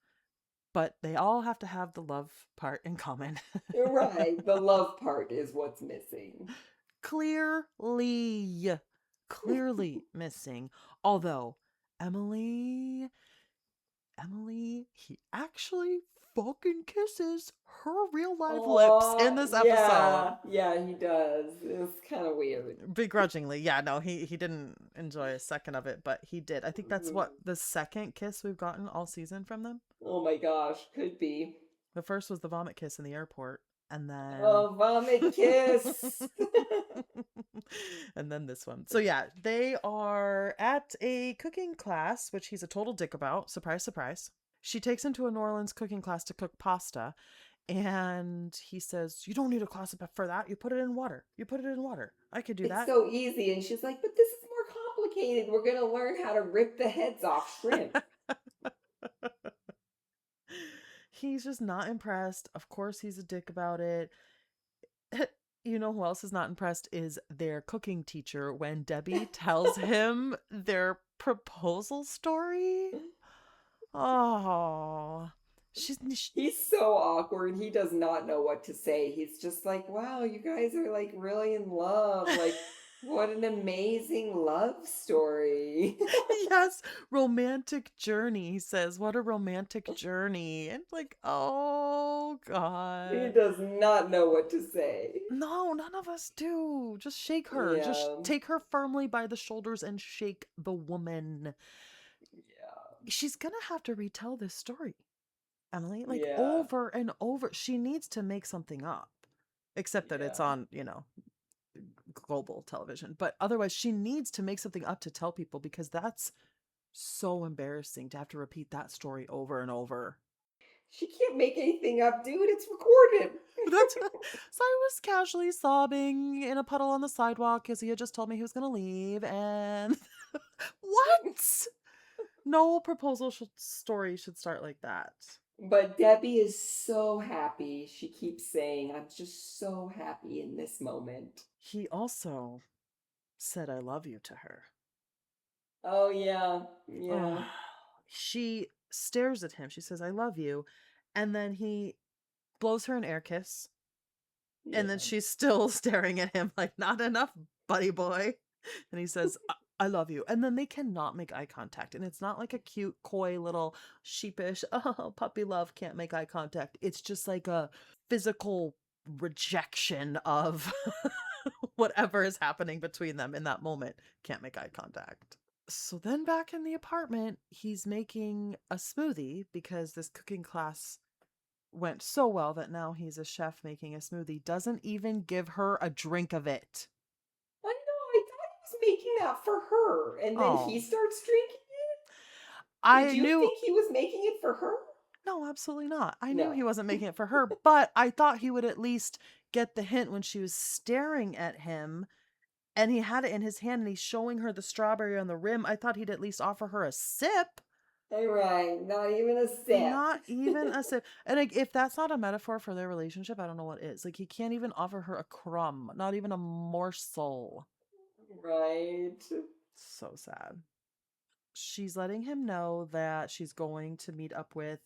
but they all have to have the love part in common. You're right. The love part is what's missing. Clearly, clearly missing. Although, Emily, he actually fucking kisses her real live lips in Oh, this episode. yeah. Yeah, he does. It's kind of weird. Begrudgingly. Yeah, no, he didn't enjoy a second of it, but he did. I think that's what the second kiss we've gotten all season from them. Oh my gosh, could be. The first was the vomit kiss in the airport, and then Oh, vomit kiss. and then this one. So yeah, they are at a cooking class, which he's a total dick about. Surprise, surprise. She takes him to a New Orleans cooking class to cook pasta, and he says, "You don't need a class for that. You put it in water. You put it in water. I could do It's that." so easy. And she's like, but this is more complicated. We're going to learn how to rip the heads off shrimp. He's just not impressed. Of course, he's a dick about it. You know who else is not impressed is their cooking teacher when Debbie tells him their proposal story. Oh, He's so awkward. He does not know what to say. He's just like, wow, you guys are like really in love. Like, what an amazing love story. yes, romantic journey. He says, "What a romantic journey!" And like, oh He god, does not know what to say. no, none of us do. Just shake her. Just Yeah. take her firmly by the shoulders and shake the woman. Yeah. She's gonna have to retell this story, Emily, like Yeah. over and over. She needs to make something up, except that it's Yeah. on, global television. But otherwise, she needs to make something up to tell people because that's so embarrassing to have to repeat that story over and over. She can't make anything up, dude. It's recorded. That's so I was casually sobbing in a puddle on the sidewalk because he had just told me he was going to leave. And what? No proposal story should start like that. But Debbie is so happy. She keeps saying, I'm just so happy in this moment. He also said, "I love you" to her. Oh, yeah. Oh, Yeah. she stares at him. She says, "I love you." And then he blows her an air kiss. And then Yeah. she's still staring at him like, "Not enough, buddy boy." And he says, "I love you." And then they cannot make eye contact. And it's not like a cute, coy, little sheepish, oh, puppy love, can't make eye contact. It's just like a physical rejection of whatever is happening between them in that moment. Can't make eye contact. So then back in the apartment, he's making a smoothie because this cooking class went so well that now he's a chef making a smoothie. Doesn't even give her a drink of it. I know. I thought he was making that for her. And then he Oh, starts drinking it. Did I you knew. think he was making it for her? No, absolutely not. I knew he No. wasn't making it for her, but I thought he would at least get the hint when she was staring at him and he had it in his hand and he's showing her the strawberry on the rim. I thought he'd at least offer her a sip. All right. Not even a sip. Not even a sip. And like, if that's not a metaphor for their relationship, I don't know what is. Like, he can't even offer her a crumb, not even a morsel. Right. So sad. She's letting him know that she's going to meet up with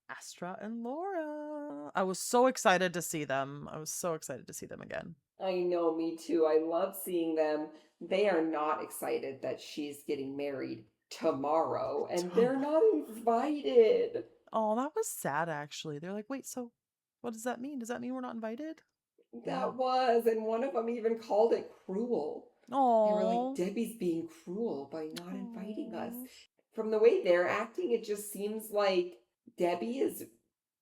Astra and Laura. I was so excited to see them. I was so excited to see them again. I know, me too. I love seeing them. They are not excited that she's getting married tomorrow, and they're not invited. Oh, that was sad actually. They're like, "Wait, so what does that mean? Does that mean we're not invited?" Yeah. That was, and one of them even called it cruel. They were like, Oh. Debbie's being cruel by not inviting us. Oh. From the way they're acting, it just seems like Debbie is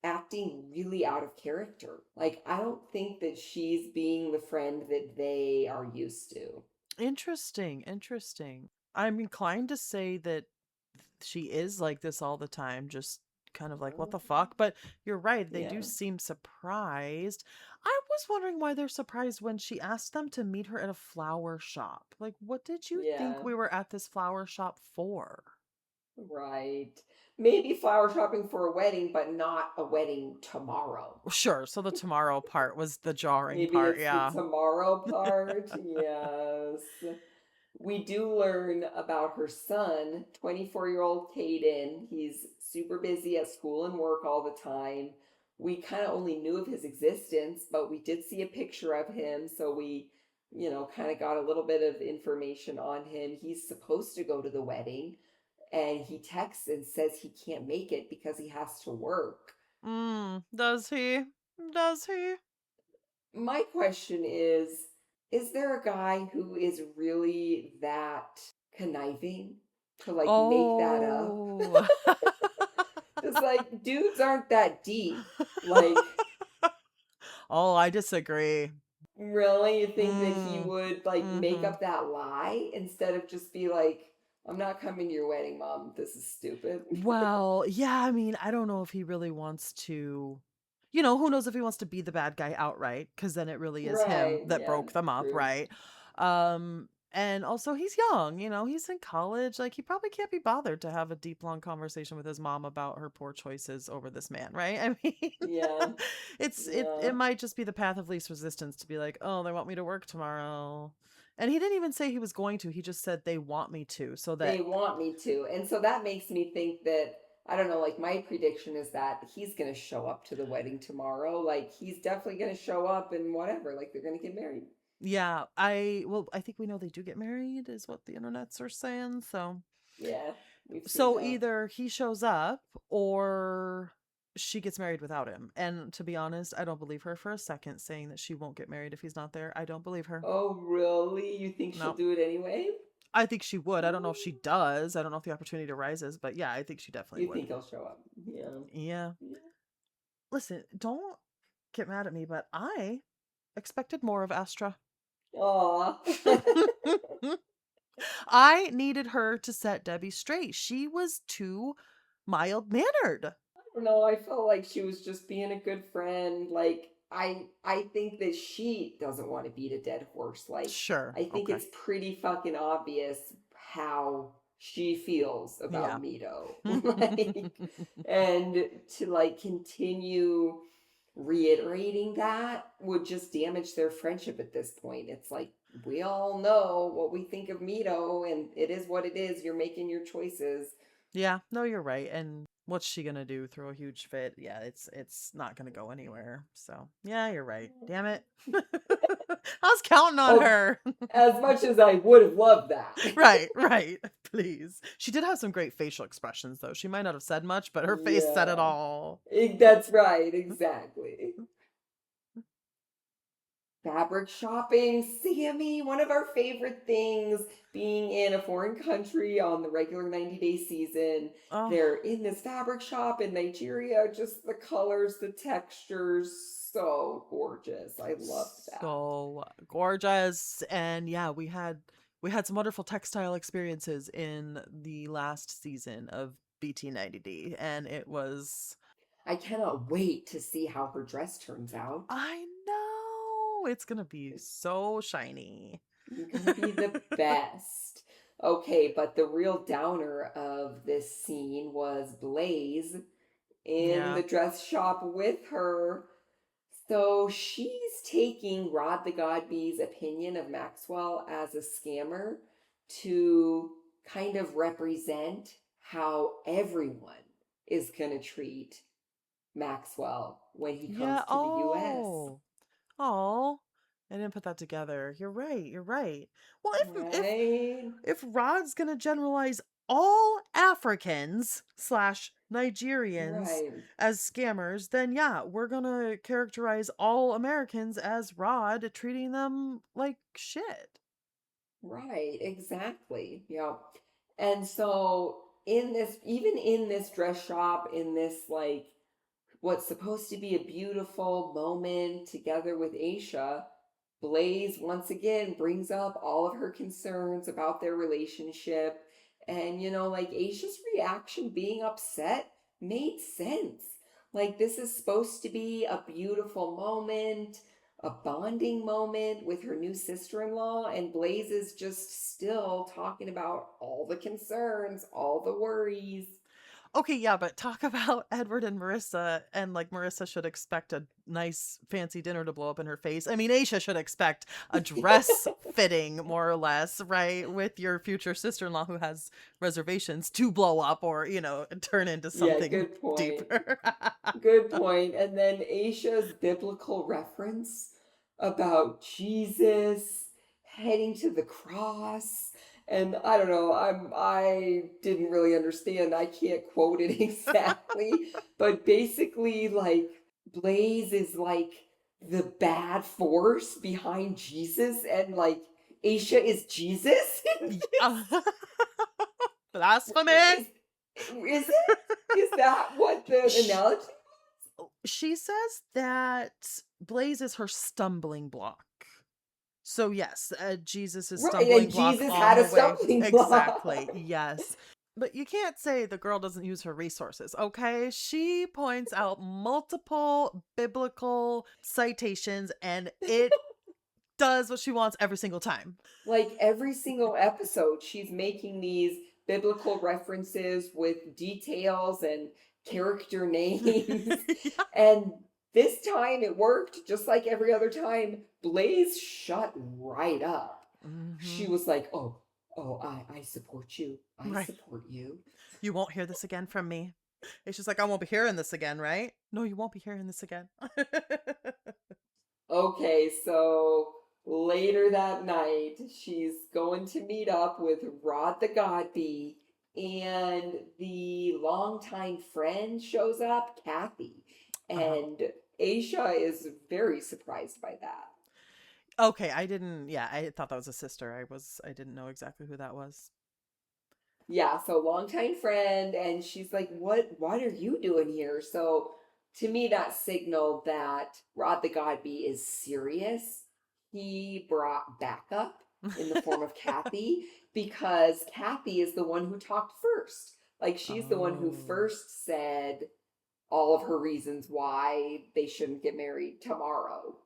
acting really out of character. Like, I don't think that she's being the friend that they are used to. Interesting, interesting. I'm inclined to say that she is like this all the time, just kind of like, what the fuck? But you're right, they do Yeah. seem surprised. I was wondering why they're surprised when she asked them to meet her at a flower shop. Like, what did you think Yeah. we were at this flower shop for? Right. Maybe flower shopping for a wedding, but not a wedding tomorrow. Sure, so the tomorrow part was the jarring Maybe part, it's the yeah. tomorrow part. Yes. We do learn about her son, 24-year-old Caden. He's super busy at school and work all the time. We kind of only knew of his existence, but we did see a picture of him, so we, kind of got a little bit of information on him. He's supposed to go to the wedding, and he texts and says he can't make it because he has to work. Does he? Does he? My question is there a guy who is really that conniving to like make that up? Oh. It's like dudes aren't that deep. Like, Oh, I disagree. really, you think that he Mm. would like make Mm-hmm. up that lie instead of just be like, I'm not coming to your wedding, mom. This is stupid. Well, yeah, I mean, I don't know if he really wants to, who knows if he wants to be the bad guy outright, because then it really is him Right, that yeah, broke them up, true. right? And also he's young, he's in college. Like he probably can't be bothered to have a deep, long conversation with his mom about her poor choices over this man, right? I mean, Yeah, it yeah. might just be the path of least resistance to be like, oh, they want me to work tomorrow. And he didn't even say he was going to. He just said they want me to, so that They want me to. And so that makes me think that, I don't know, like my prediction is that he's going to show up to the wedding tomorrow. Like he's definitely going to show up and whatever. Like they're going to get married. yeah, I think we know they do get married is what the internets are saying. Yeah, we've seen So that. either he shows up or she gets married without him. And to be honest, I don't believe her for a second saying that she won't get married if he's not there. I don't believe her. Oh, really? You think she'll No. do it anyway? I think she would. I don't know if she Mm, does. I don't know if the opportunity arises, but yeah, I think she definitely you would. think he'll show up? Yeah. Yeah. Yeah. Listen, don't get mad at me, but I expected more of Astra. Aw. I needed her to set Debbie straight. She was too mild mannered. Don't know. I felt like she was just being a good friend. Like I think that she doesn't want to beat a dead horse. Like Sure. I think Okay. it's pretty fucking obvious how she feels Yeah. about Mito. Like, and to like continue reiterating that would just damage their friendship at this point. It's like we all know what we think of Mito, and it is what it is. You're making your choices. Yeah, no, you're right. And what's she gonna do? Throw a huge fit? Yeah, it's not gonna go anywhere. So yeah, you're right. Damn it. I was counting on Oh, her. as much as I would have loved that. Right, right. Please. She did have some great facial expressions though. She might not have said much, but her face said it Yeah, all. that's right, exactly. Fabric shopping, Sammy, one of our favorite things being in a foreign country on the regular 90-day season. Oh, They're in this fabric shop in Nigeria, just the colors, the textures, so gorgeous. I loved that. so gorgeous. And yeah, we had some wonderful textile experiences in the last season of BT90D, and it was I cannot wait to see how her dress turns out. I know it's gonna be so shiny. Gonna be the best. Okay, but the real downer of this scene was Blaze in Yeah. the dress shop with her. So she's taking Rod the Godbee's opinion of Maxwell as a scammer to kind of represent how everyone is gonna treat Maxwell when he comes Yeah. to the US. Oh. I didn't put that together. You're right. You're right. Well, Right? if Rod's gonna generalize all Africans slash Nigerians Right. as scammers, then yeah, we're gonna characterize all Americans as Rod, treating them like shit. Right, exactly. Yeah. And so in this, even in this dress shop, in this like what's supposed to be a beautiful moment together with Aisha, Blaze once again brings up all of her concerns about their relationship. And, like Aisha's reaction being upset made sense. Like, this is supposed to be a beautiful moment, a bonding moment with her new sister in law. And Blaze is just still talking about all the concerns, all the worries. Okay, yeah, but talk about Edward and Marissa, and like Marissa should expect a nice fancy dinner to blow up in her face. I mean, Aisha should expect a dress fitting, more or less, right? With your future sister in law who has reservations to blow up or, turn into Yeah, something good point. deeper. Good point. And then Aisha's biblical reference about Jesus heading to the cross. And I don't know, I didn't really understand. I can't quote it exactly, but basically like Blaze is like the bad force behind Jesus and like Aisha is Jesus. Yeah. Blasphemy. Is it? Is that what the Sh- analogy? She says that Blaze is her stumbling block. So yes, Jesus is Right, stumbling and block Jesus on had a the way. stumbling Exactly. block. Yes. But you can't say the girl doesn't use her resources, okay? She points out multiple biblical citations and it does what she wants every single time. Like every single episode, she's making these biblical references with details and character names. Yeah. And this time it worked just like every other time. Blaze shut right up. She Hmm. was like, I support you. I Right. support you. You won't hear this again from me. It's just like, I won't be hearing this again, right? No, you won't be hearing this again. Okay, so later that night, she's going to meet up with Rod the Godby, and the longtime friend shows up, Kathy. Uh-huh. And Aisha is very surprised by that. Okay, I thought that was a sister. I didn't know exactly who that was. Yeah, so longtime friend, and she's like, what are you doing here? So to me, that signaled that Rod the Godby is serious. He brought backup in the form of Kathy because Kathy is the one who talked first. Like she's the one who Oh. first said all of her reasons why they shouldn't get married tomorrow.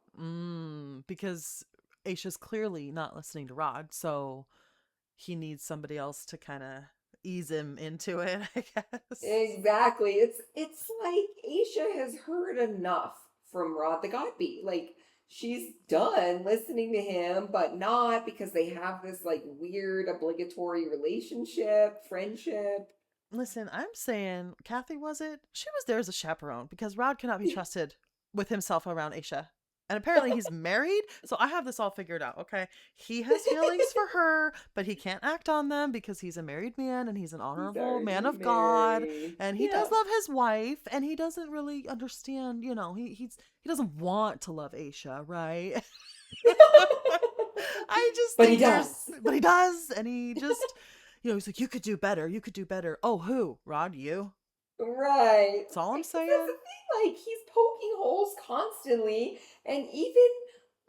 Because Aisha's clearly not listening to Rod, so he needs somebody else to kind of ease him into it, I guess. Exactly. It's like Aisha has heard enough from Rod the Godby. Like she's done listening to him, but not because they have this like weird obligatory relationship, friendship. Listen, I'm saying, Kathy, was it? She was there as a chaperone because Rod cannot be trusted with himself around Aisha. And apparently he's married, so I have this all figured out, okay? He has feelings for her, but he can't act on them because he's a married man and he's an He's honorable man already of God, married. and he does Yeah. love his wife, and he doesn't really understand, he doesn't want to love Aisha, right? I just But he think does. but he does, and he just, he's like, you could do better, you could do better. Oh, who? Rod, you? Right. That's all I'm Because that's the saying. thing, like he's poking holes constantly, and even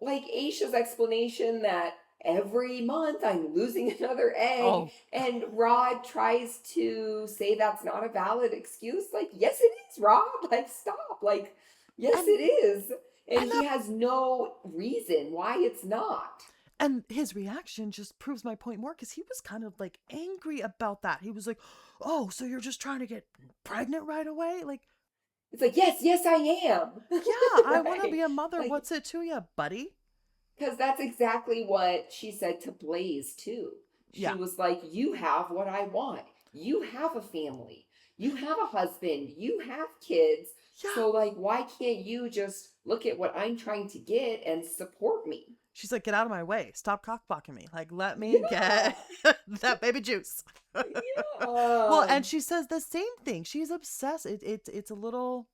like Aisha's explanation that every month I'm losing another egg, Oh, and Rod tries to say that's not a valid excuse. Like, yes, it is, Rod. Like, stop. Like, yes, and it is. And and he that has no reason why it's not. and his reaction just proves my point more because he was kind of like angry about that. He was like, "Oh, so you're just trying to get pregnant right away?" Like, It's like, yes, yes, I am. yeah, I want to Right. be a mother. Like, What's it to you, buddy? because that's exactly what she said to Blaze, too. She Yeah. was like, you have what I want. You have a family. You have a husband. You have kids. Yeah. So, like, why can't you just look at what I'm trying to get and support me? She's like, "Get out of my way. Stop cock blocking me. Like, let me Yeah. get that baby juice." Well, Yeah. and she says the same thing. She's obsessed. It's a little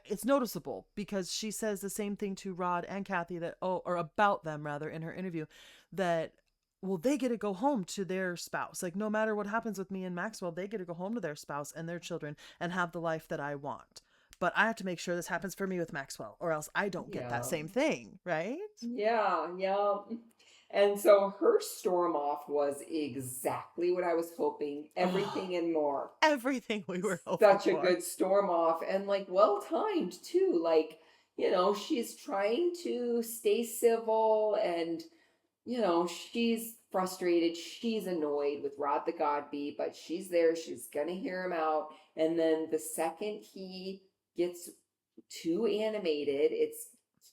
it's noticeable because she says the same thing to Rod and Kathy that or about them rather in her interview that well they get to go home to their spouse. Like no matter what happens with me and Maxwell, they get to go home to their spouse and their children and have the life that I want. But I have to make sure this happens for me with Maxwell or else I don't get that Yeah. same thing, right? Yeah, yeah. And so her storm off was exactly what I was hoping. Oh, Everything and more. everything we were hoping Such a for. good storm off and like well timed too. Like, she's trying to stay civil and, she's frustrated. She's annoyed with Rod the Godby, but she's there. She's going to hear him out. And then the second he gets too animated,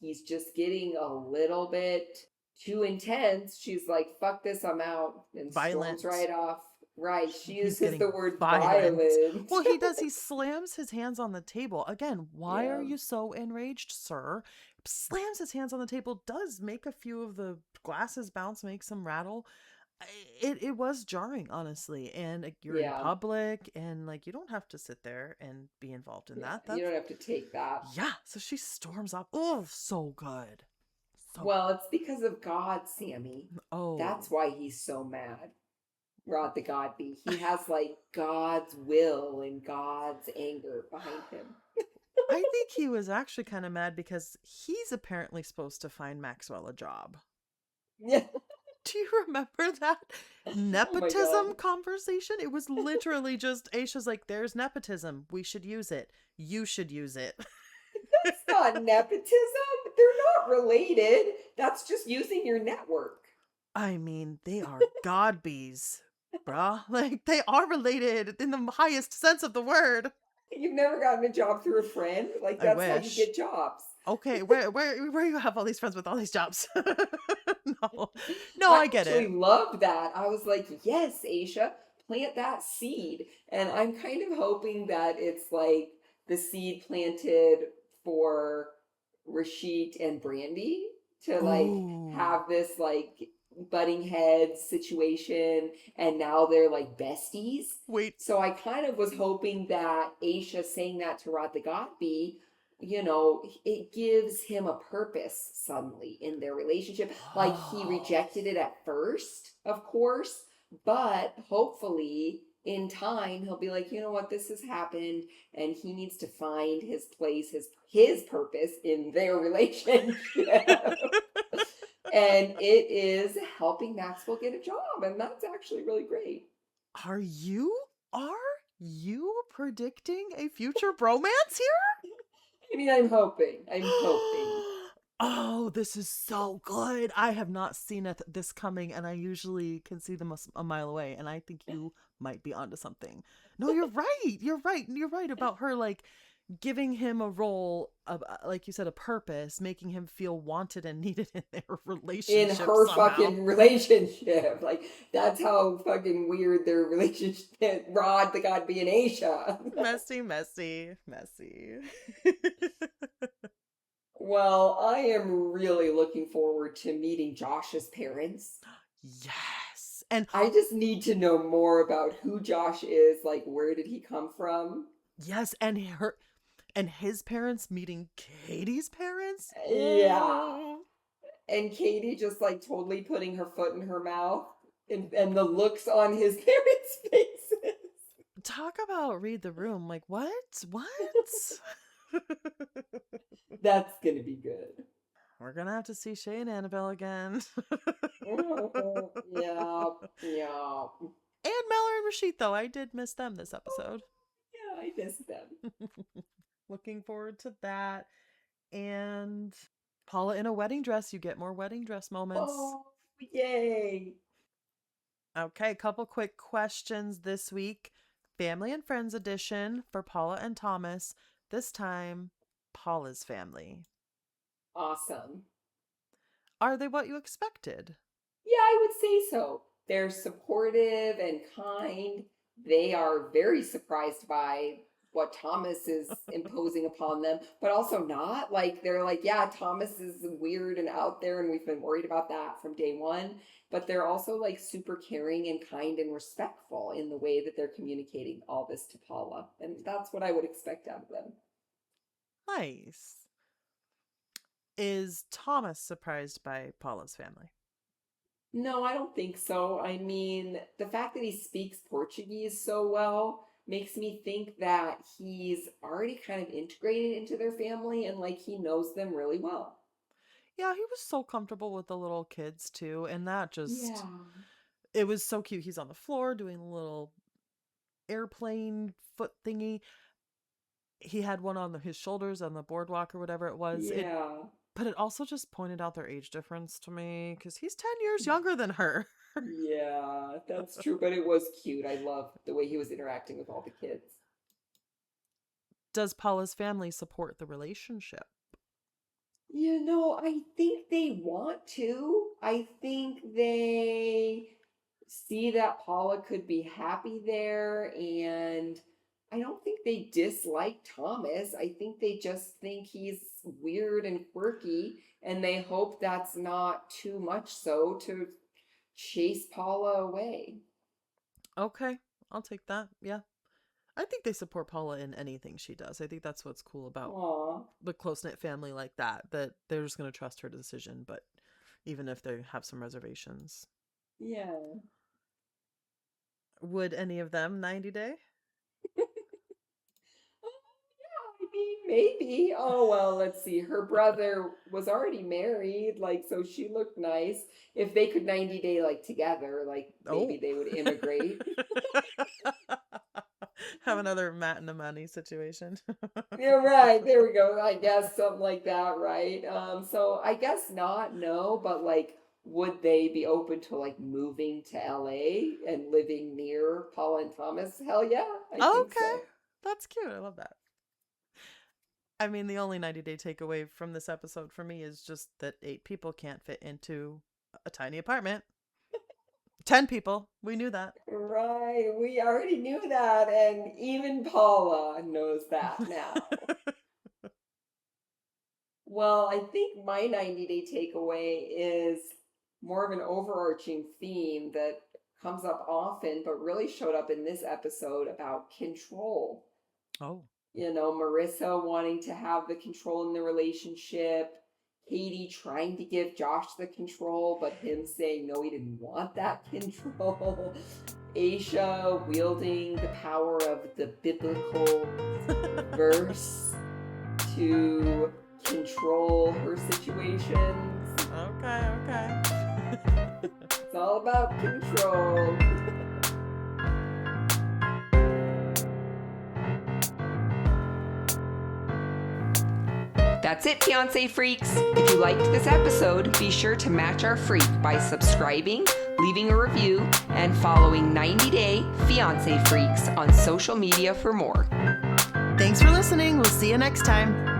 he's just getting a little bit too intense. She's like, fuck this, I'm out, and storms Violent. right off. Right. She He's uses the getting word violent. violent. Well, he does. He slams his hands on the table. Again, why are Yeah. you so enraged, sir? Slams his hands on the table, does make a few of the glasses bounce, make some rattle. It was jarring, honestly. And like, you're in Yeah. public, and like, you don't have to sit there and be involved in Yeah. that. You That's, don't have to take that. yeah. So she storms off. Oh, so good. So Well, it's because of God, Sammy. good. Oh. That's why he's so mad. Rod the Godby. He has like God's will and God's anger behind him. I think he was actually kind of mad because he's apparently supposed to find Maxwell a job. Yeah. Do you remember that Oh my God. nepotism conversation? It was literally just Aisha's like, there's nepotism. We should use it. You should use it. That's not nepotism. They're not related. That's just using your network. I mean, they are godbees, bruh. Like, they are related in the highest sense of the word. You've never gotten a job through a friend? Like, I that's how you wish. get jobs. Okay, where you have all these friends with all these jobs? No. No, I I get actually it. loved that. I was like, yes, Aisha, plant that seed. And I'm kind of hoping that it's like the seed planted for Rashid and Brandy to like Ooh. have this like butting heads situation, and now they're like besties. Wait. So I kind of was hoping that Aisha saying that to Rod the Godby, you know, it gives him a purpose suddenly in their relationship. Like he Oh. rejected it at first, of course, but hopefully in time he'll be like, you know what, this has happened, and he needs to find his place, his purpose in their relationship. And it is helping Maxwell get a job, and that's actually really great. Are you are you predicting a future bromance here? I mean, I'm hoping. I'm hoping. Oh, this is so good. I have not seen this coming, and I usually can see them a mile away, and I think you might be onto something. No, you're right. You're right. You're right about her, like, giving him a role of, like you said, a purpose, making him feel wanted and needed in their In relationship her somehow. fucking relationship. Like, that's how fucking weird their relationship, Rod the God being Asia. Messy, messy, messy. Well, I am really looking forward to meeting Josh's parents. Yes. And I just need to know more about who Josh is, like where did he come from? yes, and his parents meeting Katie's parents. Yeah. Oh, And Katie just like totally putting her foot in her mouth, and the looks on his parents' faces. talk about read the room. Like, what? What? That's gonna be good. We're gonna have to see Shay and Annabelle again. Yeah, yeah. And Mallory and Rashid, though. I did miss them this episode. Yeah, I miss them. Looking forward to that. And Paula in a wedding dress. You get more wedding dress moments. Oh, yay. Okay, couple quick questions this week. Family and Friends edition for Paula and Thomas. This time, Paula's family. Awesome. Are they what you expected? Yeah, I would say so. They're supportive and kind. They are very surprised by what Thomas is imposing upon them, but also not. Like, they're like, yeah, Thomas is weird and out there, and we've been worried about that from day one. But they're also like super caring and kind and respectful in the way that they're communicating all this to Paula. And that's what I would expect out of them. Nice. Is Thomas surprised by Paula's family? No, I don't think so. I mean, the fact that he speaks Portuguese so well makes me think that he's already kind of integrated into their family and like he knows them really well. Yeah, he was so comfortable with the little kids too, and that just Yeah. it was so cute. He's on the floor doing a little airplane foot thingy. He had one on his shoulders on the boardwalk or whatever it was. Yeah. But it also just pointed out their age difference to me because he's 10 years younger than her. Yeah, that's true, but it was cute. I loved the way he was interacting with all the kids. Does Paula's family support the relationship? I think they want to. I think they see that Paula could be happy there, and I don't think they dislike Thomas. I think they just think he's weird and quirky, and they hope that's not too much so to chase Paula away. Okay, I'll take that. Yeah. I think they support Paula in anything she does. I think that's what's cool about Aw, the close knit family like that they're just going to trust her decision, but even if they have some reservations. yeah. Would any of them 90 day? I mean, maybe. Oh, well, let's see. Her brother was already married, like, so she looked nice. If they could 90 day, like, together, like, maybe Oh. they would immigrate. Have another Matt and Amani situation. Yeah, right. There we go. I guess something like that, right? So I guess not, no, but like, would they be open to like moving to LA and living near Paula and Thomas? Hell yeah, I think Okay. so. That's cute. I love that. I mean, the only 90-day takeaway from this episode for me is just that 8 people can't fit into a tiny apartment. 10 people. We knew that. Right, we already knew that, and even Paula knows that now. Well, I think my 90-day takeaway is more of an overarching theme that comes up often, but really showed up in this episode about control. Oh. Marissa wanting to have the control in the relationship, Katie trying to give Josh the control, but him saying no, he didn't want that control. Aisha wielding the power of the biblical verse to control her situations. Okay. It's all about control. That's it, Fiance Freaks. If you liked this episode, be sure to match our freak by subscribing, leaving a review, and following 90 Day Fiance Freaks on social media for more. Thanks for listening. We'll see you next time.